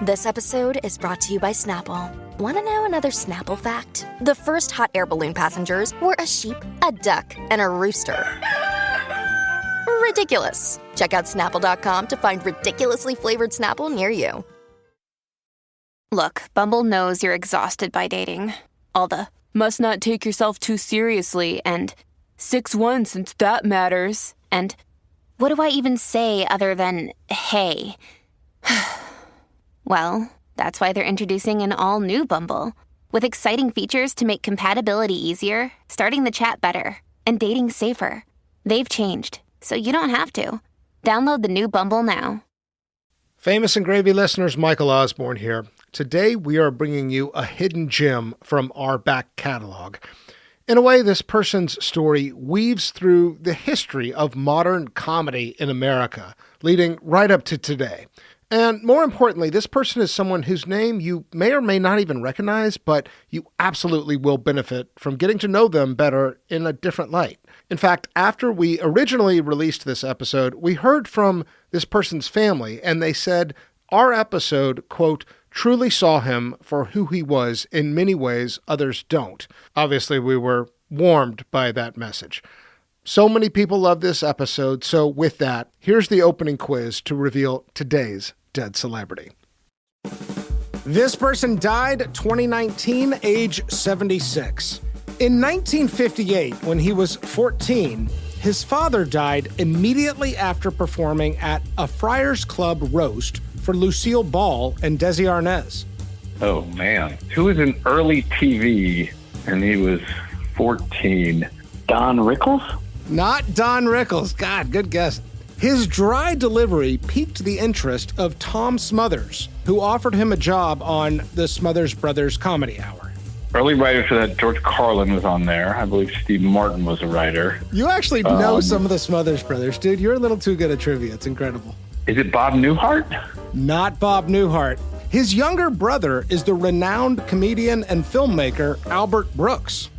This episode is brought to you by Snapple. Want to know another Snapple fact? The first hot air balloon passengers were a sheep, a duck, and a rooster. Ridiculous. Check out Snapple.com to find ridiculously flavored Snapple near you. Look, Bumble knows you're exhausted by dating. All the, must not take yourself too seriously, and 6'1" since that matters, and what do I even say other than, hey? Well, that's why they're introducing an all-new Bumble, with exciting features to make compatibility easier, starting the chat better, and dating safer. They've changed, so you don't have to. Download the new Bumble now. Famous and Gravy listeners, Michael Osborne here. Today we are bringing you a hidden gem from our back catalog. In a way, this person's story weaves through the history of modern comedy in America, leading right up to today. And more importantly, this person is someone whose name you may or may not even recognize, but you absolutely will benefit from getting to know them better in a different light. In fact, after we originally released this episode, we heard from this person's family, and they said our episode, quote, truly saw him for who he was in many ways others don't. Obviously, we were warmed by that message. So many people love this episode, so with that, here's the opening quiz to reveal today's dead celebrity. This person died 2019, age 76. In 1958, when he was 14, his father died immediately after performing at a Friars Club roast for Lucille Ball and Desi Arnaz. Oh, man. Who was in early TV and he was 14? Don Rickles? Not Don Rickles. God, good guess. His dry delivery piqued the interest of Tom Smothers, who offered him a job on the Smothers Brothers Comedy Hour. Early writer for that, George Carlin was on there. I believe Steve Martin was a writer. You actually know some of the Smothers Brothers, dude. You're a little too good at trivia. It's incredible. Is it Bob Newhart? Not Bob Newhart. His younger brother is the renowned comedian and filmmaker Albert Brooks.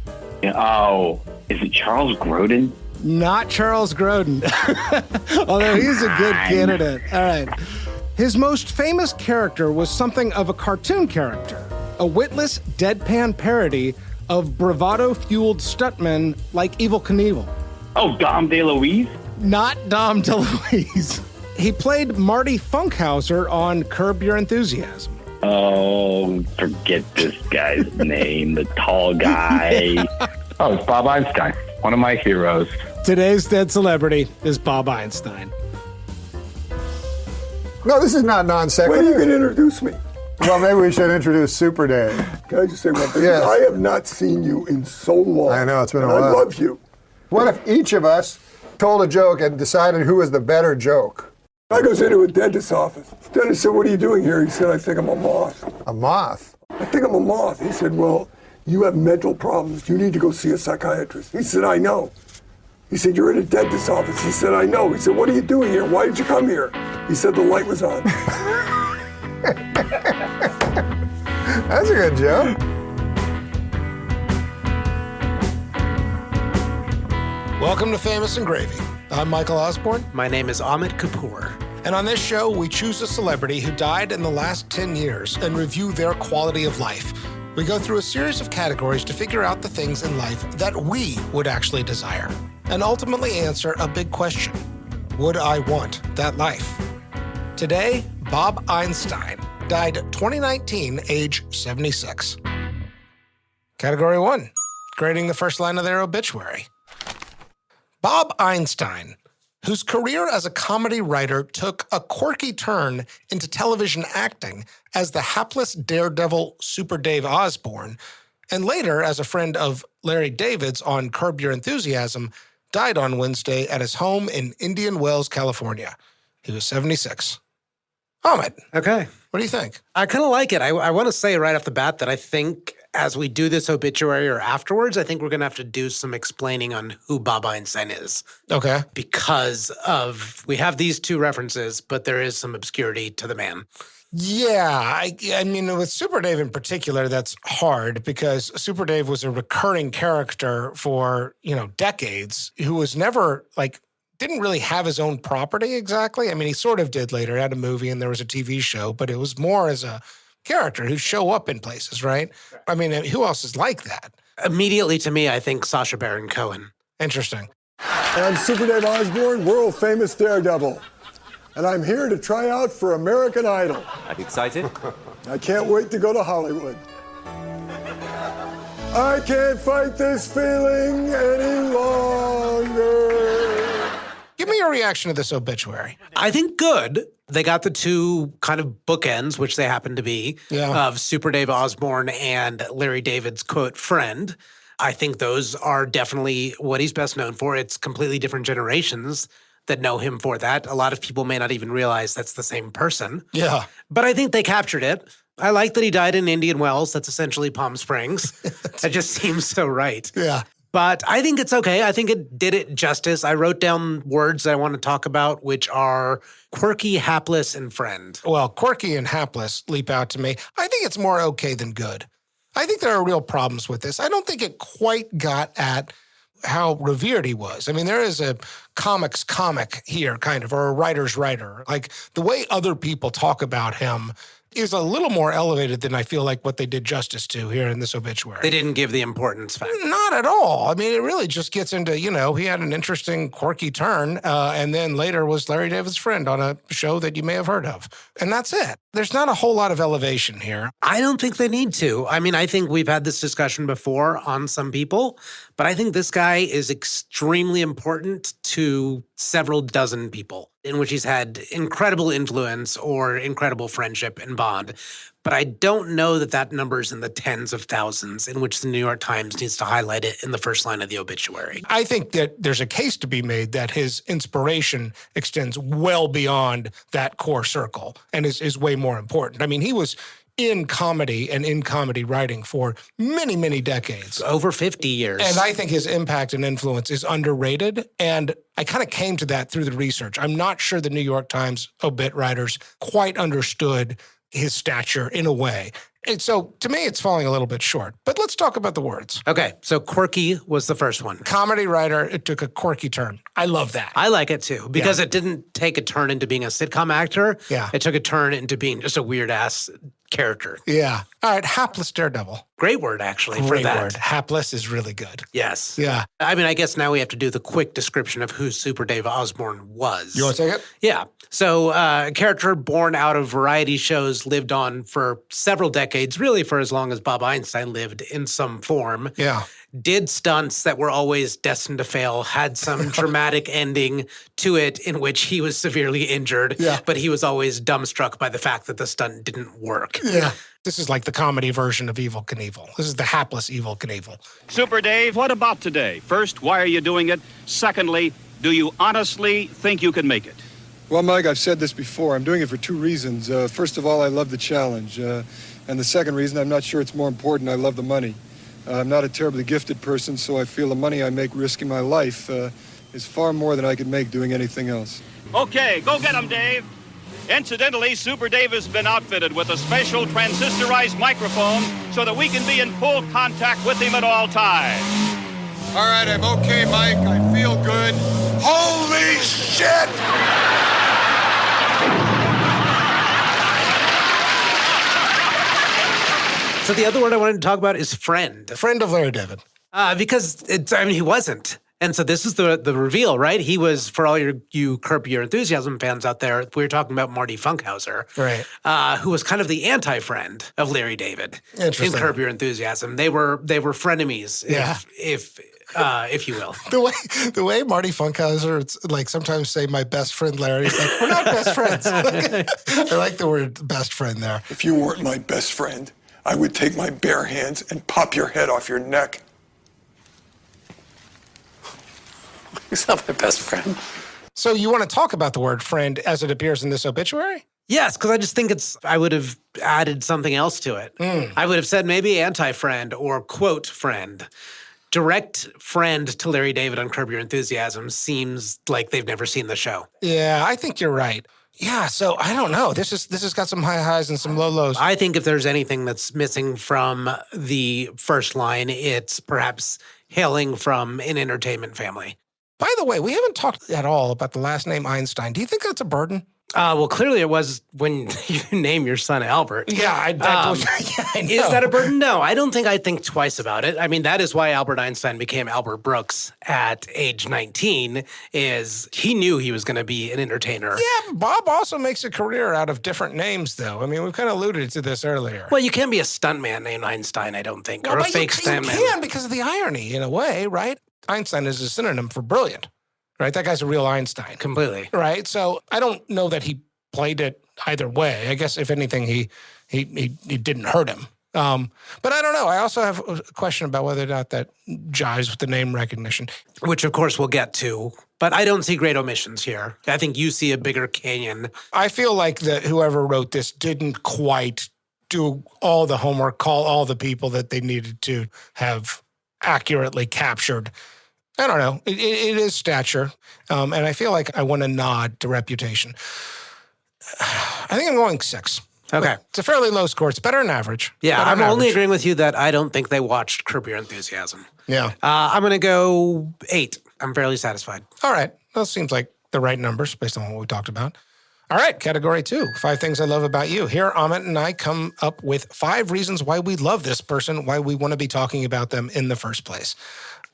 Oh, is it Charles Grodin? Not Charles Grodin, although he's a good candidate. All right. His most famous character was something of a cartoon character, a witless, deadpan parody of bravado-fueled stuntmen like Evel Knievel. Oh, Dom DeLuise? Not Dom DeLuise. He played Marty Funkhouser on Curb Your Enthusiasm. Oh, forget this guy's name, the tall guy. Oh, it's Bob Einstein, one of my heroes. Today's dead celebrity is Bob Einstein. No, this is not non-sequitur. When are you going to introduce me? Well, maybe we should introduce Super Dave. Can I just say one thing? Yes. I have not seen you in so long. I know, it's been a and while. I love you. What if each of us told a joke and decided who was the better joke? I goes into a dentist's office. The dentist said, "What are you doing here?" He said, "I think I'm a moth." A moth? I think I'm a moth. He said, "Well, you have mental problems. You need to go see a psychiatrist." He said, "I know." He said, "You're in a dentist's office." He said, "I know." He said, "What are you doing here? Why did you come here?" He said, "The light was on." That's a good joke. Welcome to Famous and Gravy. I'm Michael Osborne. My name is Amit Kapoor. And on this show, we choose a celebrity who died in the last 10 years and review their quality of life. We go through a series of categories to figure out the things in life that we would actually desire, and ultimately answer a big question. Would I want that life? Today, Bob Einstein died 2019, age 76. Category 1, grading the first line of their obituary. Bob Einstein, whose career as a comedy writer took a quirky turn into television acting as the hapless daredevil Super Dave Osborne, and later as a friend of Larry David's on Curb Your Enthusiasm, died on Wednesday at his home in Indian Wells, California. He was 76. Amit, Okay. what do you think? I kind of like it. I want to say right off the bat that I think as we do this obituary or afterwards, I think we're going to have to do some explaining on who Bob Einstein is. Okay. Because we have these two references, but there is some obscurity to the man. Yeah, I mean, with Super Dave in particular, that's hard because Super Dave was a recurring character for, decades who was never, didn't really have his own property exactly. I mean, he sort of did later. He had a movie and there was a TV show, but it was more as a character who show up in places, right? I mean, who else is like that? Immediately to me, I think Sacha Baron Cohen. Interesting. And I'm Super Dave Osborne, world famous daredevil. And I'm here to try out for American Idol. Are you excited? I can't wait to go to Hollywood. I can't fight this feeling any longer. Give me your reaction to this obituary. I think good. They got the two kind of bookends, which they happen to be, of Super Dave Osborne and Larry David's, quote, friend. I think those are definitely what he's best known for. It's completely different generations that know him for that. A lot of people may not even realize that's the same person. Yeah. But I think they captured it. I like that he died in Indian Wells. That's essentially Palm Springs. That just seems so right. Yeah. But I think it's okay. I think it did it justice. I wrote down words I want to talk about, which are quirky, hapless, and friend. Well, quirky and hapless leap out to me. I think it's more okay than good. I think there are real problems with this. I don't think it quite got at how revered he was. I mean, there is a comics comic here, kind of, or a writer's writer. Like, the way other people talk about him is a little more elevated than I feel like what they did justice to here in this obituary. They didn't give the importance factor. Not at all. I mean, it really just gets into, he had an interesting, quirky turn, and then later was Larry David's friend on a show that you may have heard of. And that's it. There's not a whole lot of elevation here. I don't think they need to. I mean, I think we've had this discussion before on some people, but I think this guy is extremely important to several dozen people in which he's had incredible influence or incredible friendship and bond. But I don't know that that number's in the tens of thousands in which the New York Times needs to highlight it in the first line of the obituary. I think that there's a case to be made that his inspiration extends well beyond that core circle and is way more important. I mean, he was in comedy and in comedy writing for many, many decades. Over 50 years. And I think his impact and influence is underrated. And I kind of came to that through the research. I'm not sure the New York Times obit writers quite understood his stature in a way. And so to me, it's falling a little bit short. But let's talk about the words. Okay, so quirky was the first one. Comedy writer, it took a quirky turn. I love that. I like it too, because it didn't take a turn into being a sitcom actor. Yeah. It took a turn into being just a weird-ass character. Yeah. All right, hapless daredevil. Great word, actually, for Great that. word. Hapless is really good. Yes. Yeah. I mean, I guess now we have to do the quick description of who Super Dave Osborne was. You want to take it? Yeah. So a character born out of variety shows, lived on for several decades, really for as long as Bob Einstein lived in some form. Yeah. Did stunts that were always destined to fail, had some dramatic ending to it in which he was severely injured, but he was always dumbstruck by the fact that the stunt didn't work. Yeah. This is like the comedy version of Evel Knievel. This is the hapless Evel Knievel. Super Dave, what about today? First, why are you doing it? Secondly, do you honestly think you can make it? Well, Mike, I've said this before. I'm doing it for two reasons. First of all, I love the challenge. And the second reason, I'm not sure it's more important, I love the money. I'm not a terribly gifted person, so I feel the money I make risking my life is far more than I could make doing anything else. Okay, go get him, Dave. Incidentally, Super Dave has been outfitted with a special transistorized microphone so that we can be in full contact with him at all times. All right, I'm okay, Mike. I feel good. Holy shit! So the other word I wanted to talk about is friend. Friend of Larry David. Because he wasn't. And so this is the reveal, right? He was, for all you Curb Your Enthusiasm fans out there, we were talking about Marty Funkhouser, right? Who was kind of the anti-friend of Larry David in Curb Your Enthusiasm. They were frenemies, if you will. The way Marty Funkhouser, it's like sometimes say my best friend Larry. It's like, we're not best friends. I like the word best friend there. If you weren't my best friend, I would take my bare hands and pop your head off your neck. He's not my best friend. So you want to talk about the word friend as it appears in this obituary? Yes, because I just think I would have added something else to it. I would have said maybe anti-friend or quote friend. Direct friend to Larry David on Curb Your Enthusiasm seems like they've never seen the show. Yeah, I think you're right. Yeah, so I don't know. This has got some high highs and some low lows. I think if there's anything that's missing from the first line, it's perhaps hailing from an entertainment family. By the way, we haven't talked at all about the last name Einstein. Do you think that's a burden? Well, clearly it was when you name your son Albert. Yeah, I know. Is that a burden? No, I don't think I'd think twice about it. I mean, that is why Albert Einstein became Albert Brooks at age 19, is he knew he was going to be an entertainer. Yeah, but Bob also makes a career out of different names, though. I mean, we've kind of alluded to this earlier. Well, you can't be a stuntman named Einstein, I don't think, or a fake stuntman. You can because of the irony, in a way, right? Einstein is a synonym for brilliant. Right, that guy's a real Einstein. Completely. Right, so I don't know that he played it either way. I guess if anything, he didn't hurt him. But I don't know. I also have a question about whether or not that jives with the name recognition, which of course we'll get to. But I don't see great omissions here. I think you see a bigger canyon. I feel like that whoever wrote this didn't quite do all the homework, call all the people that they needed to have accurately captured. I don't know. It is stature. And I feel like I want to nod to reputation. I think I'm going 6. Okay. It's a fairly low score. It's better than average. Yeah, I'm only agreeing with you that I don't think they watched Curb Your Enthusiasm. Yeah. I'm going to go 8. I'm fairly satisfied. All right. That seems like the right numbers based on what we talked about. All right, category 2, 5 things I love about you. Here, Amit and I come up with 5 reasons why we love this person, why we want to be talking about them in the first place.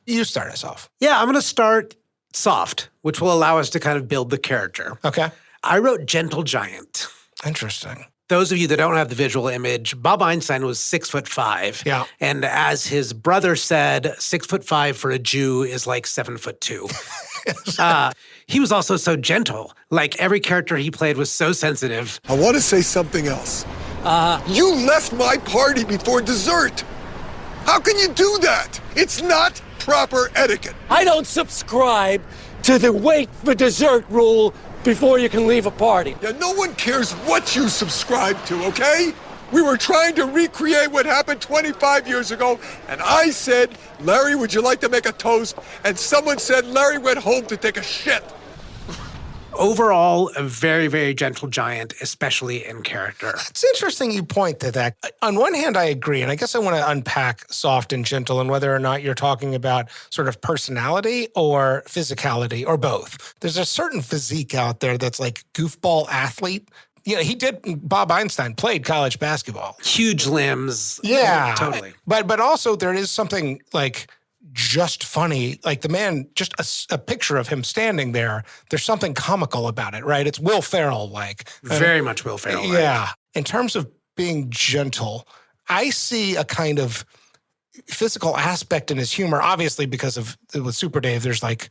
You start us off. Yeah, I'm going to start soft, which will allow us to kind of build the character. Okay. I wrote gentle giant. Interesting. Those of you that don't have the visual image, Bob Einstein was 6'5". Yeah. And as his brother said, 6'5" for a Jew is like 7'2". He was also so gentle. Like every character he played was so sensitive. I want to say something else. You left my party before dessert. How can you do that? It's not proper etiquette. I don't subscribe to the wait for dessert rule before you can leave a party. Yeah, no one cares what you subscribe to, okay? We were trying to recreate what happened 25 years ago, and I said, Larry, would you like to make a toast? And someone said Larry went home to take a shit. Overall, a very, very gentle giant, especially in character. It's interesting you point to that. On one hand, I agree, and I guess I want to unpack soft and gentle and whether or not you're talking about sort of personality or physicality or both. There's a certain physique out there that's like goofball athlete. Yeah, Bob Einstein played college basketball. Huge limbs. Yeah. Totally. But also there is something like just funny, like the man, just a picture of him standing there. There's something comical about it, right? It's Will Ferrell-like. Very much Will Ferrell. Yeah. In terms of being gentle, I see a kind of physical aspect in his humor, obviously because with Super Dave, there's like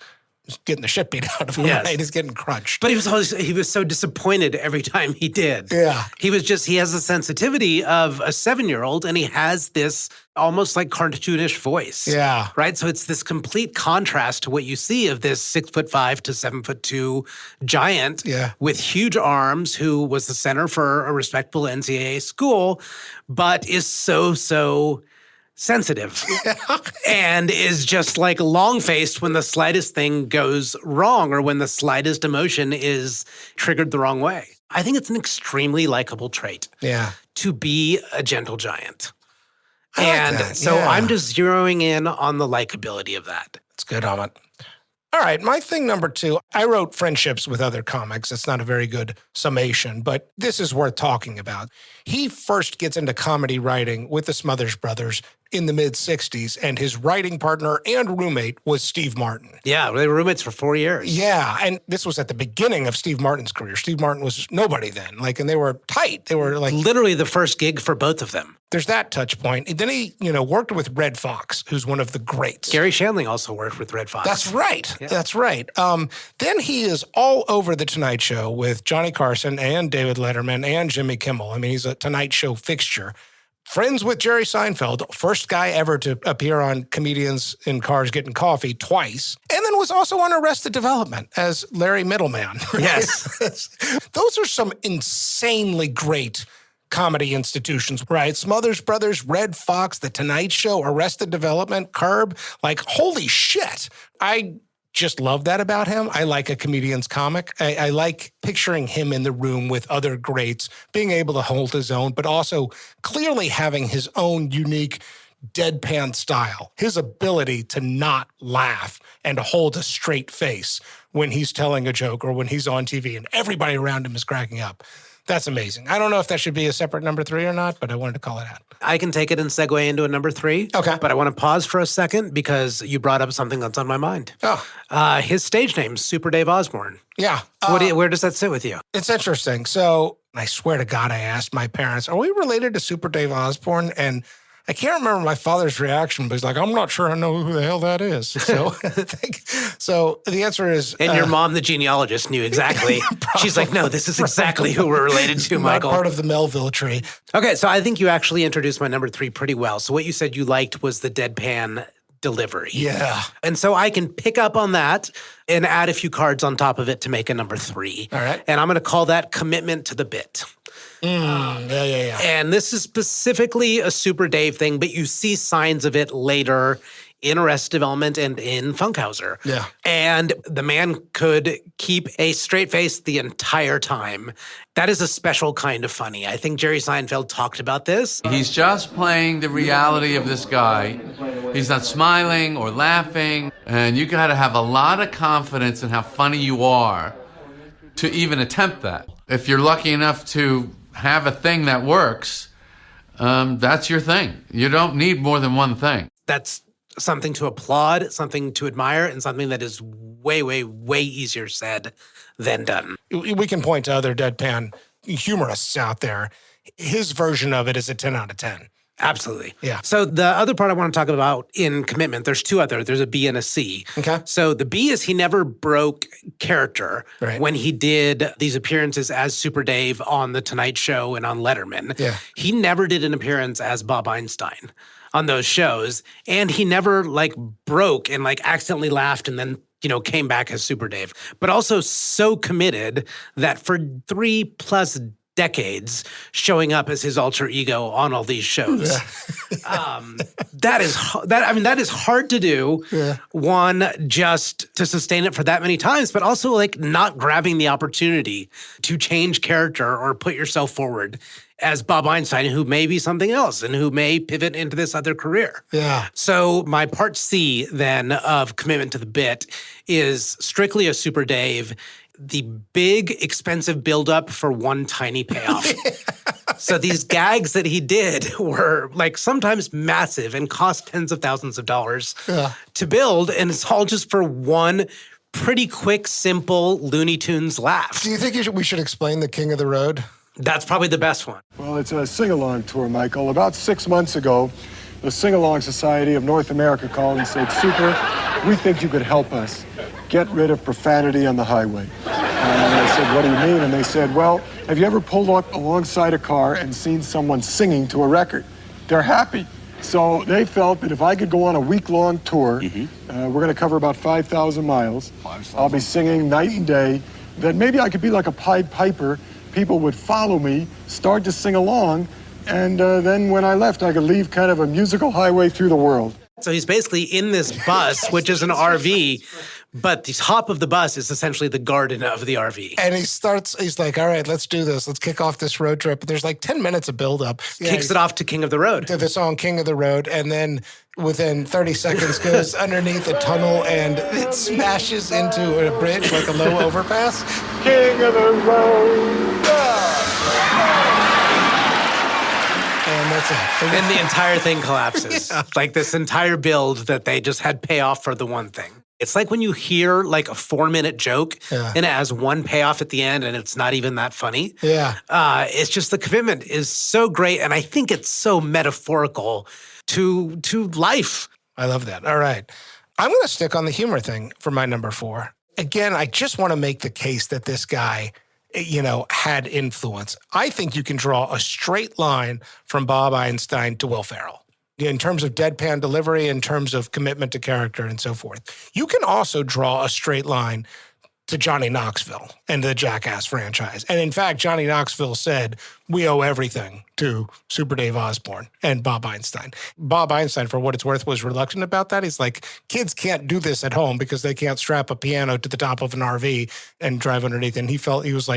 getting the shit beat out of him, right? He's getting crunched. But he was so disappointed every time he did. Yeah. He has the sensitivity of a 7-year-old, and he has this almost like cartoonish voice. Yeah. Right? So it's this complete contrast to what you see of this 6'5" to 7'2" giant with huge arms who was the center for a respectable NCAA school, but is so sensitive and is just like long-faced when the slightest thing goes wrong or when the slightest emotion is triggered the wrong way. I think it's an extremely likable trait to be a gentle giant. I'm just zeroing in on the likability of that. It's good, Amit. All right, my thing number 2, I wrote friendships with other comics. It's not a very good summation, but this is worth talking about. He first gets into comedy writing with the Smothers Brothers in the mid-'60s, and his writing partner and roommate was Steve Martin. Yeah, they were roommates for 4 years. Yeah, and this was at the beginning of Steve Martin's career. Steve Martin was nobody then, and they were tight. They were like... literally the first gig for both of them. There's that touch point. And then he, worked with Red Fox, who's one of the greats. Gary Shandling also worked with Red Fox. That's right. Yeah. That's right. Then he is all over The Tonight Show with Johnny Carson and David Letterman and Jimmy Kimmel. I mean, he's a Tonight Show fixture. Friends with Jerry Seinfeld, first guy ever to appear on Comedians in Cars Getting Coffee twice, and then was also on Arrested Development as Larry Middleman. Right? Yes. Those are some insanely great comedy institutions, right? Smothers Brothers, Red Fox, The Tonight Show, Arrested Development, Curb. Like, holy shit. I just love that about him. I like a comedian's comic. I like picturing him in the room with other greats, being able to hold his own, but also clearly having his own unique deadpan style, his ability to not laugh and to hold a straight face when he's telling a joke or when he's on TV and everybody around him is cracking up. That's amazing. I don't know if that should be a separate number 3 or not, but I wanted to call it out. I can take it and segue into a number 3. Okay. But I want to pause for a second because you brought up something that's on my mind. Oh. His stage name, Super Dave Osborne. Yeah. Where does that sit with you? It's interesting. So I swear to God, I asked my parents, are we related to Super Dave Osborne? And I can't remember my father's reaction, but he's like, I'm not sure I know who the hell that is. So so the answer is... And your mom, the genealogist, knew exactly. She's like, no, this is exactly who we're related to, Michael. Not part of the Melville tree. Okay, so I think you actually introduced my number 3 pretty well. So what you said you liked was the deadpan delivery. Yeah. And so I can pick up on that and add a few cards on top of it to make a number 3. All right. And I'm going to call that commitment to the bit. Yeah. And this is specifically a Super Dave thing, but you see signs of it later in Arrested Development and in Funkhouser. Yeah. And the man could keep a straight face the entire time. That is a special kind of funny. I think Jerry Seinfeld talked about this. He's just playing the reality of this guy. He's not smiling or laughing. And you got to have a lot of confidence in how funny you are to even attempt that. If you're lucky enough to have a thing that works, that's your thing. You don't need more than one thing. That's something to applaud, something to admire, and something that is way, way, way easier said than done. We can point to other deadpan humorists out there. His version of it is a 10 out of 10. Absolutely. Yeah. So the other part I want to talk about in commitment, there's 2 other. There's a B and a C. Okay. So the B is he never broke character Right. when he did these appearances as Super Dave on The Tonight Show and on Letterman. Yeah. He never did an appearance as Bob Einstein on those shows. And he never broke and accidentally laughed and then came back as Super Dave. But also so committed that for 3+ decades showing up as his alter ego on all these shows. Yeah. that is hard to do. Yeah. One, just to sustain it for that many times, but also not grabbing the opportunity to change character or put yourself forward as Bob Einstein, who may be something else and who may pivot into this other career. Yeah. So my part C then of commitment to the bit is strictly a Super Dave, the big, expensive buildup for one tiny payoff. So these gags that he did were sometimes massive and cost tens of thousands of dollars to build, and it's all just for one pretty quick, simple Looney Tunes laugh. Do you think we should explain the King of the Road? That's probably the best one. Well, it's a sing-along tour, Michael. About 6 months ago, the Sing-Along Society of North America called and said, Super, we think you could help us get rid of profanity on the highway. And I said, what do you mean? And they said, well, have you ever pulled up alongside a car and seen someone singing to a record? They're happy. So they felt that if I could go on a week-long tour, we're going to cover about 5,000 miles. I'll be singing night and day, that maybe I could be like a Pied Piper. People would follow me, start to sing along, and then when I left, I could leave kind of a musical highway through the world. So he's basically in this bus, which is an RV, but the top of the bus is essentially the garden of the RV. And he's like, all right, let's do this. Let's kick off this road trip. There's 10 minutes of buildup. Kicks it off to King of the Road. To the song King of the Road. And then within 30 seconds goes underneath a tunnel and it smashes into a bridge like a low overpass. King of the Road. And that's it. And the entire thing collapses. Yeah. This entire build that they just had payoff for the one thing. It's like when you hear a 4-minute joke and it has one payoff at the end and it's not even that funny. Yeah. It's just the commitment is so great. And I think it's so metaphorical to life. I love that. All right. I'm going to stick on the humor thing for my number 4. Again, I just want to make the case that this guy, had influence. I think you can draw a straight line from Bob Einstein to Will Ferrell. In terms of deadpan delivery, in terms of commitment to character and so forth. You can also draw a straight line to Johnny Knoxville and the Jackass franchise. And in fact, Johnny Knoxville said, we owe everything to Super Dave Osborne and Bob Einstein. Bob Einstein, for what it's worth, was reluctant about that. He's like, kids can't do this at home because they can't strap a piano to the top of an RV and drive underneath. And he was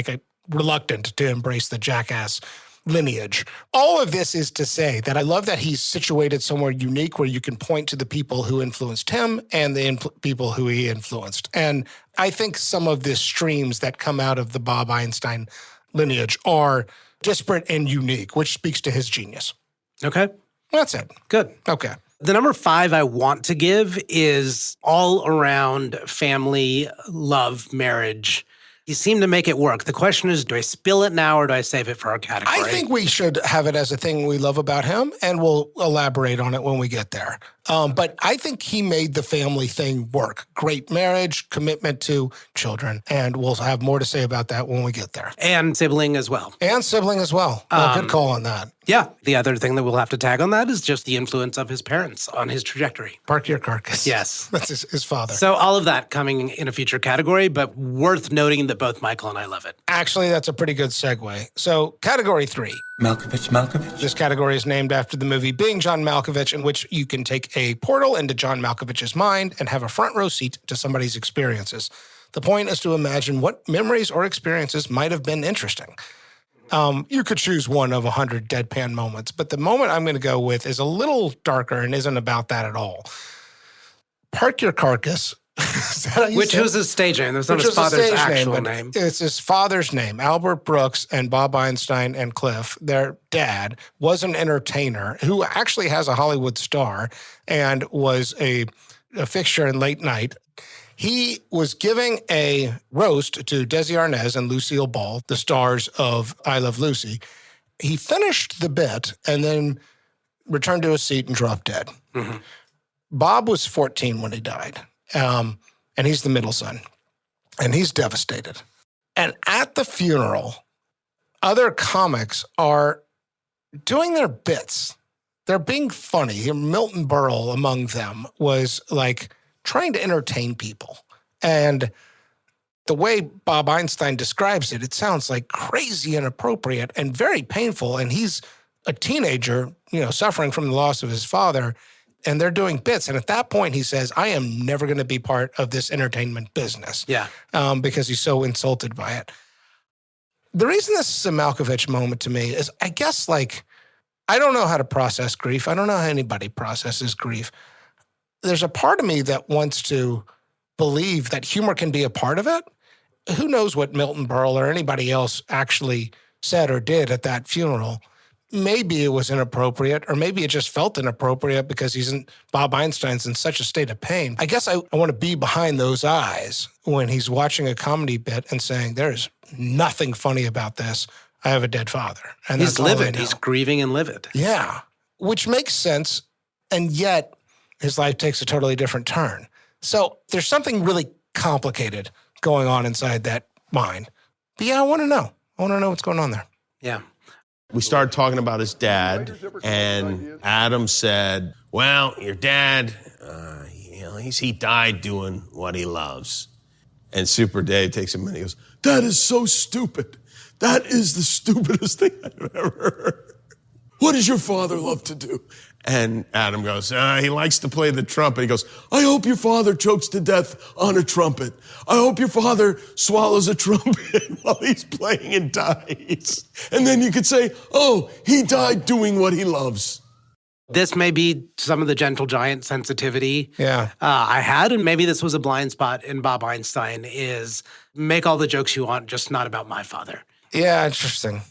reluctant to embrace the Jackass lineage. All of this is to say that I love that he's situated somewhere unique where you can point to the people who influenced him and the people who he influenced. And I think some of the streams that come out of the Bob Einstein lineage are disparate and unique, which speaks to his genius. Okay. That's it. Good. Okay. The number 5 I want to give is all around family, love, marriage. He seemed to make it work. The question is, do I spill it now or do I save it for our category? I think we should have it as a thing we love about him, and we'll elaborate on it when we get there. But I think he made the family thing work. Great marriage, commitment to children, and we'll have more to say about that when we get there. And sibling as well. Good call on that. Yeah. The other thing that we'll have to tag on that is just the influence of his parents on his trajectory. Park your carcass. Yes. That's his father. So all of that coming in a future category, but worth noting that both Michael and I love it. Actually, that's a pretty good segue. So category 3. Malkovich. This category is named after the movie Being John Malkovich, in which you can take a portal into John Malkovich's mind and have a front row seat to somebody's experiences. The point is to imagine what memories or experiences might have been interesting. You could choose one of 100 deadpan moments, but the moment I'm going to go with is a little darker and isn't about that at all. Park your carcass. Which was his stage name. There's not his father's actual name. It's his father's name. Albert Brooks and Bob Einstein and Cliff, their dad, was an entertainer who actually has a Hollywood star and was a fixture in late night. He was giving a roast to Desi Arnaz and Lucille Ball, the stars of I Love Lucy. He finished the bit and then returned to his seat and dropped dead. Mm-hmm. Bob was 14 when he died. And he's the middle son. And he's devastated. And at the funeral, other comics are doing their bits. They're being funny. Milton Berle among them was like trying to entertain people. And the way Bob Einstein describes it, it sounds like crazy inappropriate and very painful. And he's a teenager, suffering from the loss of his father. And they're doing bits. And at that point, he says, I am never going to be part of this entertainment business. Yeah. Because he's so insulted by it. The reason this is a Malkovich moment to me is, I guess, I don't know how to process grief. I don't know how anybody processes grief. There's a part of me that wants to believe that humor can be a part of it. Who knows what Milton Berle or anybody else actually said or did at that funeral. Maybe it was inappropriate, or maybe it just felt inappropriate because Bob Einstein's in such a state of pain. I guess I want to be behind those eyes when he's watching a comedy bit and saying, there's nothing funny about this. I have a dead father. And he's livid. He's grieving and livid. Yeah, which makes sense. And yet his life takes a totally different turn. So there's something really complicated going on inside that mind. But yeah, I want to know. I want to know what's going on there. Yeah. We started talking about his dad, and Adam said, well, your dad, he died doing what he loves. And Super Dave takes a minute and goes, that is so stupid. That is the stupidest thing I've ever heard. What does your father love to do? And Adam goes, he likes to play the trumpet. He goes, I hope your father chokes to death on a trumpet. I hope your father swallows a trumpet while he's playing and dies. And then you could say, oh, he died doing what he loves. This may be some of the Gentle Giant sensitivity I had, and maybe this was a blind spot in Bob Einstein, is make all the jokes you want, just not about my father. Yeah, interesting.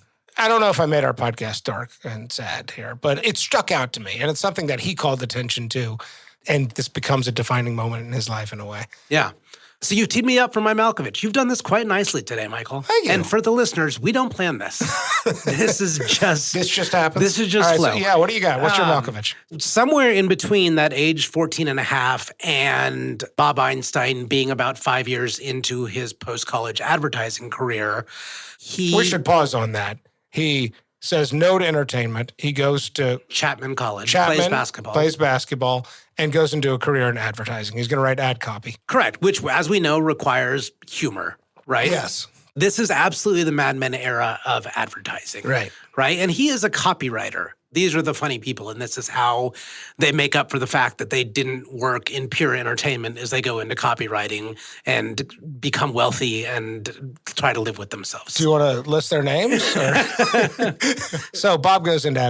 I don't know if I made our podcast dark and sad here, but it struck out to me, and it's something that he called attention to, and this becomes a defining moment in his life in a way. Yeah. So you teed me up for my Malkovich. You've done this quite nicely today, Michael. Thank you. And for the listeners, we don't plan this. This just happens. This is just flow. So, what do you got? What's your Malkovich? Somewhere in between that age 14 and a half and Bob Einstein being about 5 years into his post-college advertising career, We should pause on that. He says no to entertainment. He goes to Chapman College, plays basketball, and goes into a career in advertising. He's going to write ad copy. Correct, which, as we know, requires humor, right? Yes. This is absolutely the Mad Men era of advertising. Right. Right? And he is a copywriter These are the funny people, and this is how they make up for the fact that they didn't work in pure entertainment as they go into copywriting and become wealthy and try to live with themselves. Do you want to list their names? So Bob goes into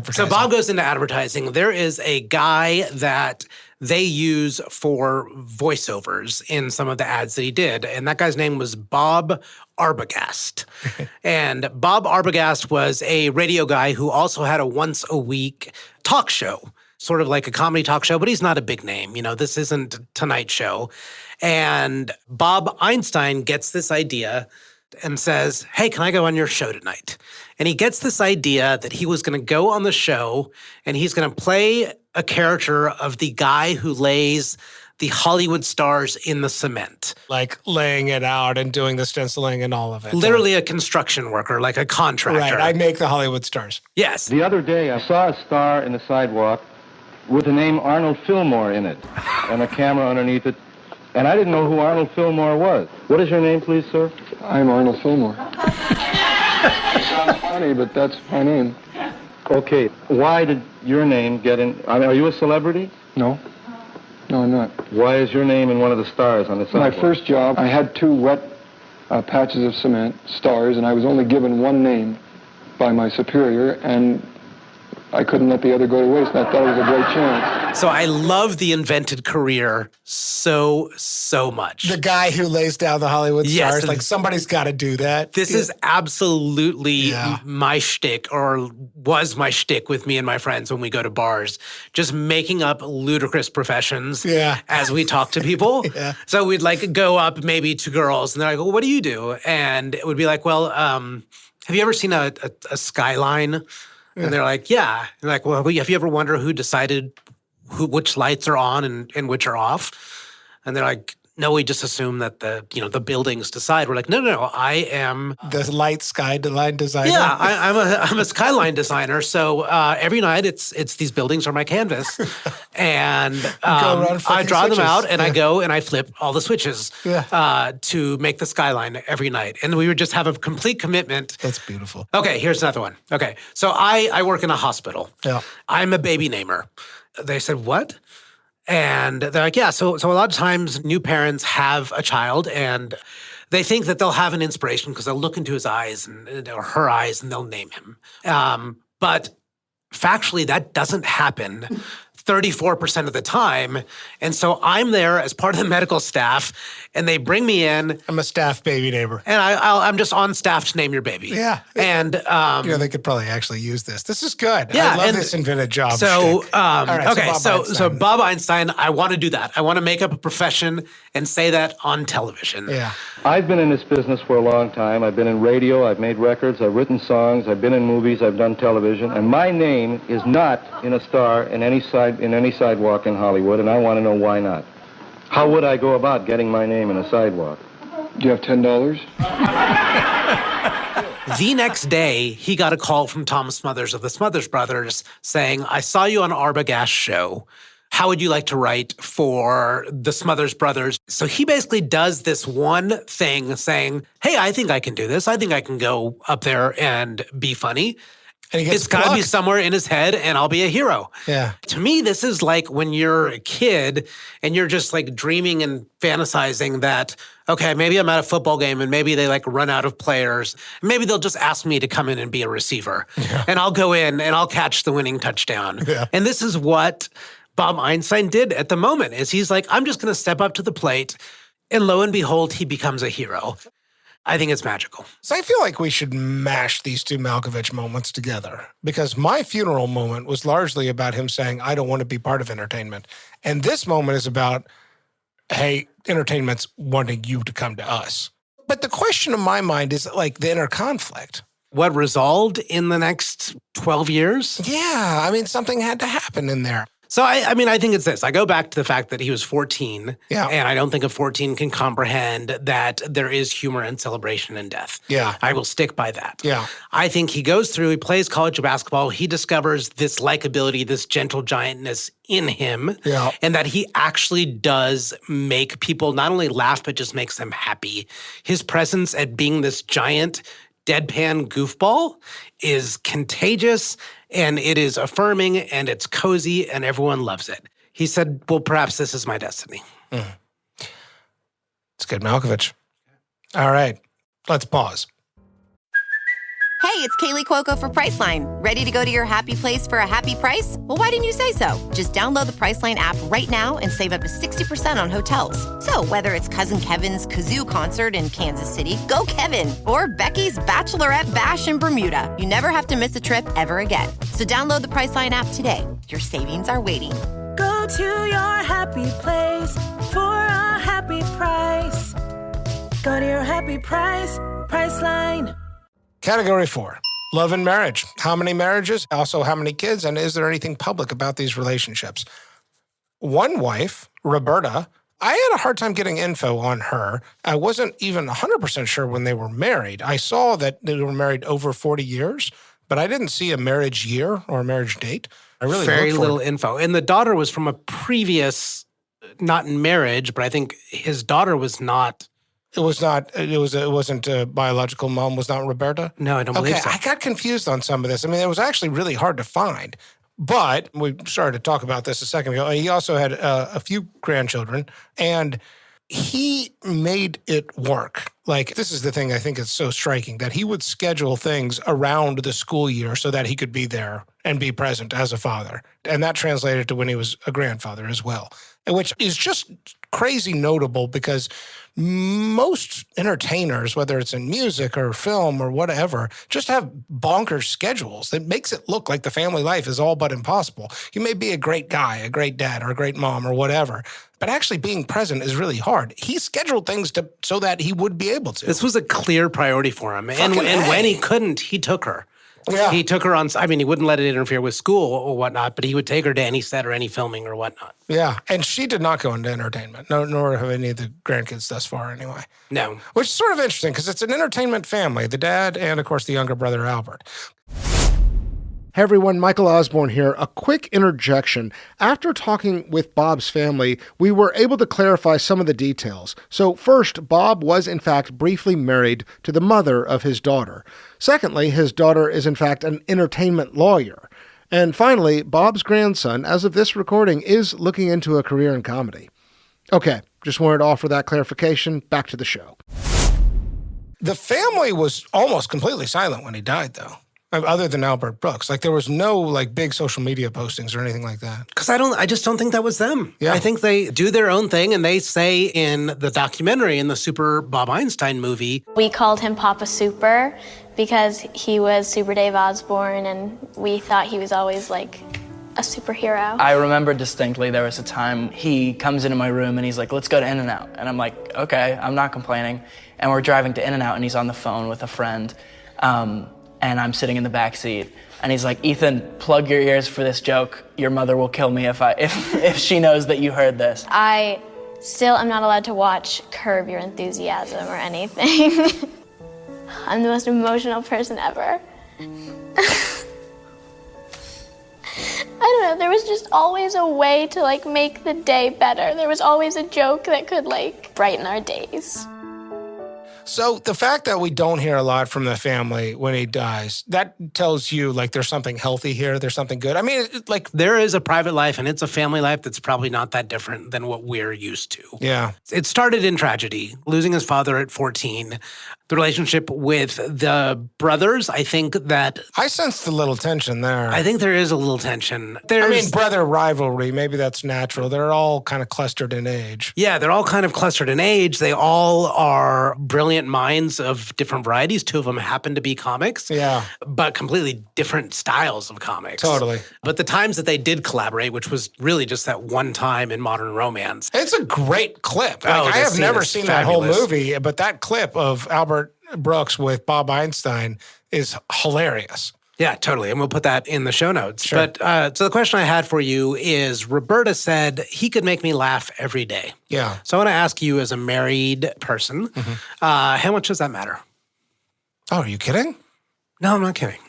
advertising. There is a guy that they use for voiceovers in some of the ads that he did, and that guy's name was Bob Arbogast. And Bob Arbogast was a radio guy who also had a once-a-week talk show, sort of like a comedy talk show, but he's not a big name. You know, this isn't Tonight Show. And Bob Einstein gets this idea and says, hey, can I go on your show tonight? And he gets this idea that he was going to go on the show and he's going to play a character of the guy who lays the Hollywood stars in the cement. Like laying it out and doing the stenciling and all of it. Literally a construction worker, like a contractor. Right, I make the Hollywood stars. Yes. The other day I saw a star in the sidewalk with the name Arnold Fillmore in it and a camera underneath it. And I didn't know who Arnold Fillmore was. What is your name, please, sir? I'm Arnold Fillmore. It sounds funny, but that's my name. Okay, why did your name get in? I mean, are you a celebrity? No. No, I'm not. Why is your name in one of the stars on the sidewalk? My first job, I had 2 wet patches of cement, stars, and I was only given one name by my superior, and I couldn't let the other go to waste, and I thought it was a great chance. So I love the invented career so much. The guy who lays down the Hollywood stars, like somebody's got to do that. This is absolutely my shtick, or was my shtick with me and my friends when we go to bars, just making up ludicrous professions as we talk to people. So we'd like go up maybe to girls and they're like, well, what do you do? And it would be like, well, have you ever seen a skyline? And they're like, yeah. And like, well, have you ever wondered who decided which lights are on and which are off? And they're like, no, we just assume that the buildings decide. We're like, no, I am the light skyline designer. Yeah, I'm a skyline designer. So every night it's these buildings are my canvas, and I draw them out and I go and I flip all the switches to make the skyline every night. And we would just have a complete commitment. That's beautiful. Okay, here's another one. Okay, so I work in a hospital. Yeah, I'm a baby namer. They said, what? And they're like, yeah, so a lot of times new parents have a child and they think that they'll have an inspiration because they'll look into his eyes or her eyes and they'll name him. But factually, that doesn't happen 34% of the time. And so I'm there as part of the medical staff and they bring me in. I'm a staff baby neighbor. And I'm just on staff to name your baby. Yeah. And they could probably actually use this. This is good. Yeah, I love this invented job. So, all right, so Bob Einstein, I want to do that. I want to make up a profession and say that on television. Yeah. I've been in this business for a long time. I've been in radio, I've made records, I've written songs, I've been in movies, I've done television, and my name is not in a star in any sidewalk in Hollywood, and I want to know why not. How would I go about getting my name in a sidewalk? Do you have $10? The next day, he got a call from Tom Smothers of the Smothers Brothers saying, I saw you on Arbogast's show. How would you like to write for the Smothers Brothers? So he basically does this one thing saying, hey, I think I can do this. I think I can go up there and be funny. And it's got to be somewhere in his head and I'll be a hero. Yeah. To me, this is like when you're a kid and you're just like dreaming and fantasizing that, okay, maybe I'm at a football game and maybe they like run out of players. Maybe they'll just ask me to come in and be a receiver. Yeah. And I'll go in and I'll catch the winning touchdown. Yeah. And this is what Bob Einstein did at the moment is he's like, I'm just going to step up to the plate. And lo and behold, he becomes a hero. I think it's magical. So I feel like we should mash these two Malkovich moments together because my funeral moment was largely about him saying, I don't want to be part of entertainment. And this moment is about, hey, entertainment's wanting you to come to us. But the question in my mind is like the inner conflict. What resolved in the next 12 years? Yeah, I mean, something had to happen in there. So, I mean, I think it's this. I go back to the fact that he was 14, yeah. And I don't think a 14 can comprehend that there is humor and celebration in death. Yeah. I will stick by that. Yeah. I think he goes through, he plays college basketball, he discovers this likability, this gentle giantness in him, yeah. And that he actually does make people not only laugh, but just makes them happy. His presence at being this giant deadpan goofball is contagious, and it is affirming, and it's cozy, and everyone loves it. He said, well, perhaps this is my destiny. It's good, Malkovich. All right, let's pause. Hey, it's Kaylee Cuoco for Priceline. Ready to go to your happy place for a happy price? Well, why didn't you say so? Just download the Priceline app right now and save up to 60% on hotels. So whether it's Cousin Kevin's Kazoo Concert in Kansas City, go Kevin, or Becky's Bachelorette Bash in Bermuda, you never have to miss a trip ever again. So download the Priceline app today. Your savings are waiting. Go to your happy place for a happy price. Go to your happy price, Priceline. Category 4, love and marriage. How many marriages? Also, how many kids? And is there anything public about these relationships? One wife, Roberta, I had a hard time getting info on her. I wasn't even 100% sure when they were married. I saw that they were married over 40 years, but I didn't see a marriage year or a marriage date. I really Very little info. And the daughter was from a previous, not in marriage, but I think his daughter was not. It wasn't a biological mom, was not Roberta? No, I don't believe so. I got confused on some of this. I mean, it was actually really hard to find. But we started to talk about this a second ago. He also had a few grandchildren, and he made it work. Like, this is the thing I think is so striking, that he would schedule things around the school year so that he could be there and be present as a father. And that translated to when he was a grandfather as well, which is just crazy notable because most entertainers, whether it's in music or film or whatever, just have bonkers schedules. That makes it look like the family life is all but impossible. You may be a great guy, a great dad, or a great mom or whatever, but actually being present is really hard. He scheduled things so that he would be able to. This was a clear priority for him. And when he couldn't, he took her. Yeah. He took her on, I mean, he wouldn't let it interfere with school or whatnot, but he would take her to any set or any filming or whatnot. Yeah, and she did not go into entertainment, nor have any of the grandkids thus far anyway. No. Which is sort of interesting because it's an entertainment family, the dad and, of course, the younger brother, Albert. Hey everyone, Michael Osborne here. A quick interjection. After talking with Bob's family, we were able to clarify some of the details. So first, Bob was in fact briefly married to the mother of his daughter. Secondly, his daughter is in fact an entertainment lawyer. And finally, Bob's grandson, as of this recording, is looking into a career in comedy. Okay, just wanted to offer that clarification. Back to the show. The family was almost completely silent when he died, though. Other than Albert Brooks. Like, there was no, like, big social media postings or anything like that. Because I just don't think that was them. Yeah. I think they do their own thing, and they say in the documentary, in the Super Bob Einstein movie. We called him Papa Super because he was Super Dave Osborne, and we thought he was always, like, a superhero. I remember distinctly there was a time he comes into my room and he's like, let's go to In-N-Out. And I'm like, okay, I'm not complaining. And we're driving to In-N-Out, and he's on the phone with a friend. And I'm sitting in the back seat, and he's like, Ethan, plug your ears for this joke. Your mother will kill me if she knows that you heard this. I still am not allowed to watch Curb Your Enthusiasm or anything. I'm the most emotional person ever. I don't know, there was just always a way to, like, make the day better. There was always a joke that could, like, brighten our days. So the fact that we don't hear a lot from the family when he dies, that tells you, like, there's something healthy here, there's something good. I mean, like... There is a private life, and it's a family life that's probably not that different than what we're used to. Yeah. It started in tragedy, losing his father at 14. The relationship with the brothers, I think that... I sensed a little tension there. I think there is a little tension. I mean, brother rivalry, maybe that's natural. They're all kind of clustered in age. Yeah, they're all kind of clustered in age. They all are brilliant minds of different varieties. Two of them happen to be comics. Yeah. But completely different styles of comics. Totally. But the times that they did collaborate, which was really just that one time in Modern Romance. It's a great clip. Like, I have never seen fabulous. That whole movie, but that clip of Albert Brooks with Bob Einstein is hilarious. Yeah, totally. And we'll put that in the show notes. Sure. But so the question I had for you is, Roberta said he could make me laugh every day. Yeah. So I want to ask you, as a married person, how much does that matter? Oh, are you kidding? No, I'm not kidding.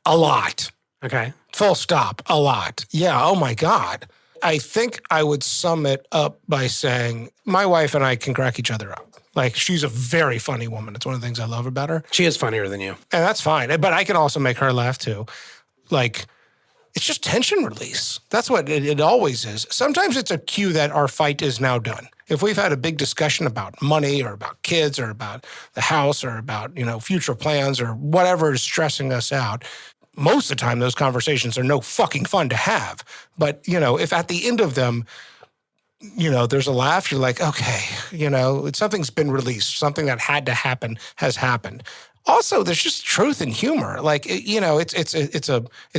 A lot. Okay. Full stop. A lot. Yeah. Oh, my God. I think I would sum it up by saying my wife and I can crack each other up. Like, she's a very funny woman. It's one of the things I love about her. She is funnier than you. And that's fine. But I can also make her laugh, too. Like, it's just tension release. That's what it always is. Sometimes it's a cue that our fight is now done. If we've had a big discussion about money or about kids or about the house or about, future plans or whatever is stressing us out, most of the time those conversations are no fucking fun to have. But, if at the end of them, there's a laugh, you're like, okay, something's been released. Something that had to happen has happened. Also, there's just truth and humor. Like, it's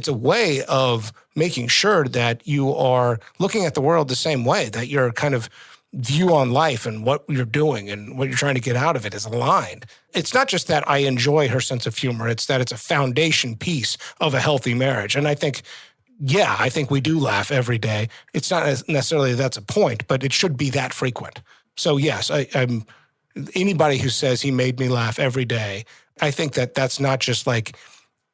a way of making sure that you are looking at the world the same way, that your kind of view on life and what you're doing and what you're trying to get out of it is aligned. It's not just that I enjoy her sense of humor. It's that it's a foundation piece of a healthy marriage. And I think we do laugh every day. It's not necessarily that's a point, but it should be that frequent. So yes, I'm anybody who says he made me laugh every day, I think that's not just like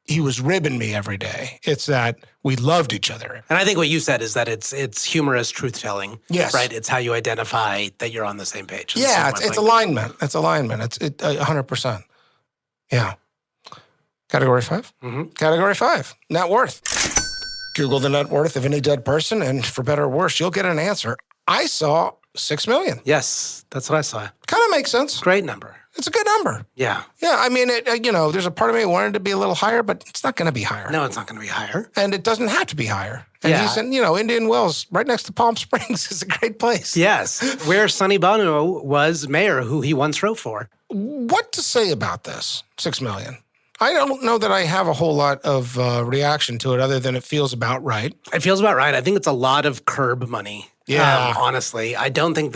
he was ribbing me every day. It's that we loved each other. And I think what you said is that it's humorous truth-telling. Yes. Right? It's how you identify that you're on the same page. Yeah, it's alignment. It's alignment. It's 100%. Yeah. Category 5? Mm-hmm. Category 5, net worth. Google the net worth of any dead person, and for better or worse, you'll get an answer. I saw $6 million. Yes, that's what I saw. Kind of makes sense. Great number. It's a good number. Yeah. Yeah, I mean, there's a part of me wanted it to be a little higher, but it's not going to be higher. No, it's not going to be higher. And it doesn't have to be higher. And he's in, Indian Wells, right next to Palm Springs, is a great place. Yes, where Sonny Bono was mayor, who he once wrote for. What to say about this, $6 million? I don't know that I have a whole lot of reaction to it other than it feels about right. It feels about right. I think it's a lot of curb money. Yeah. Honestly, I don't think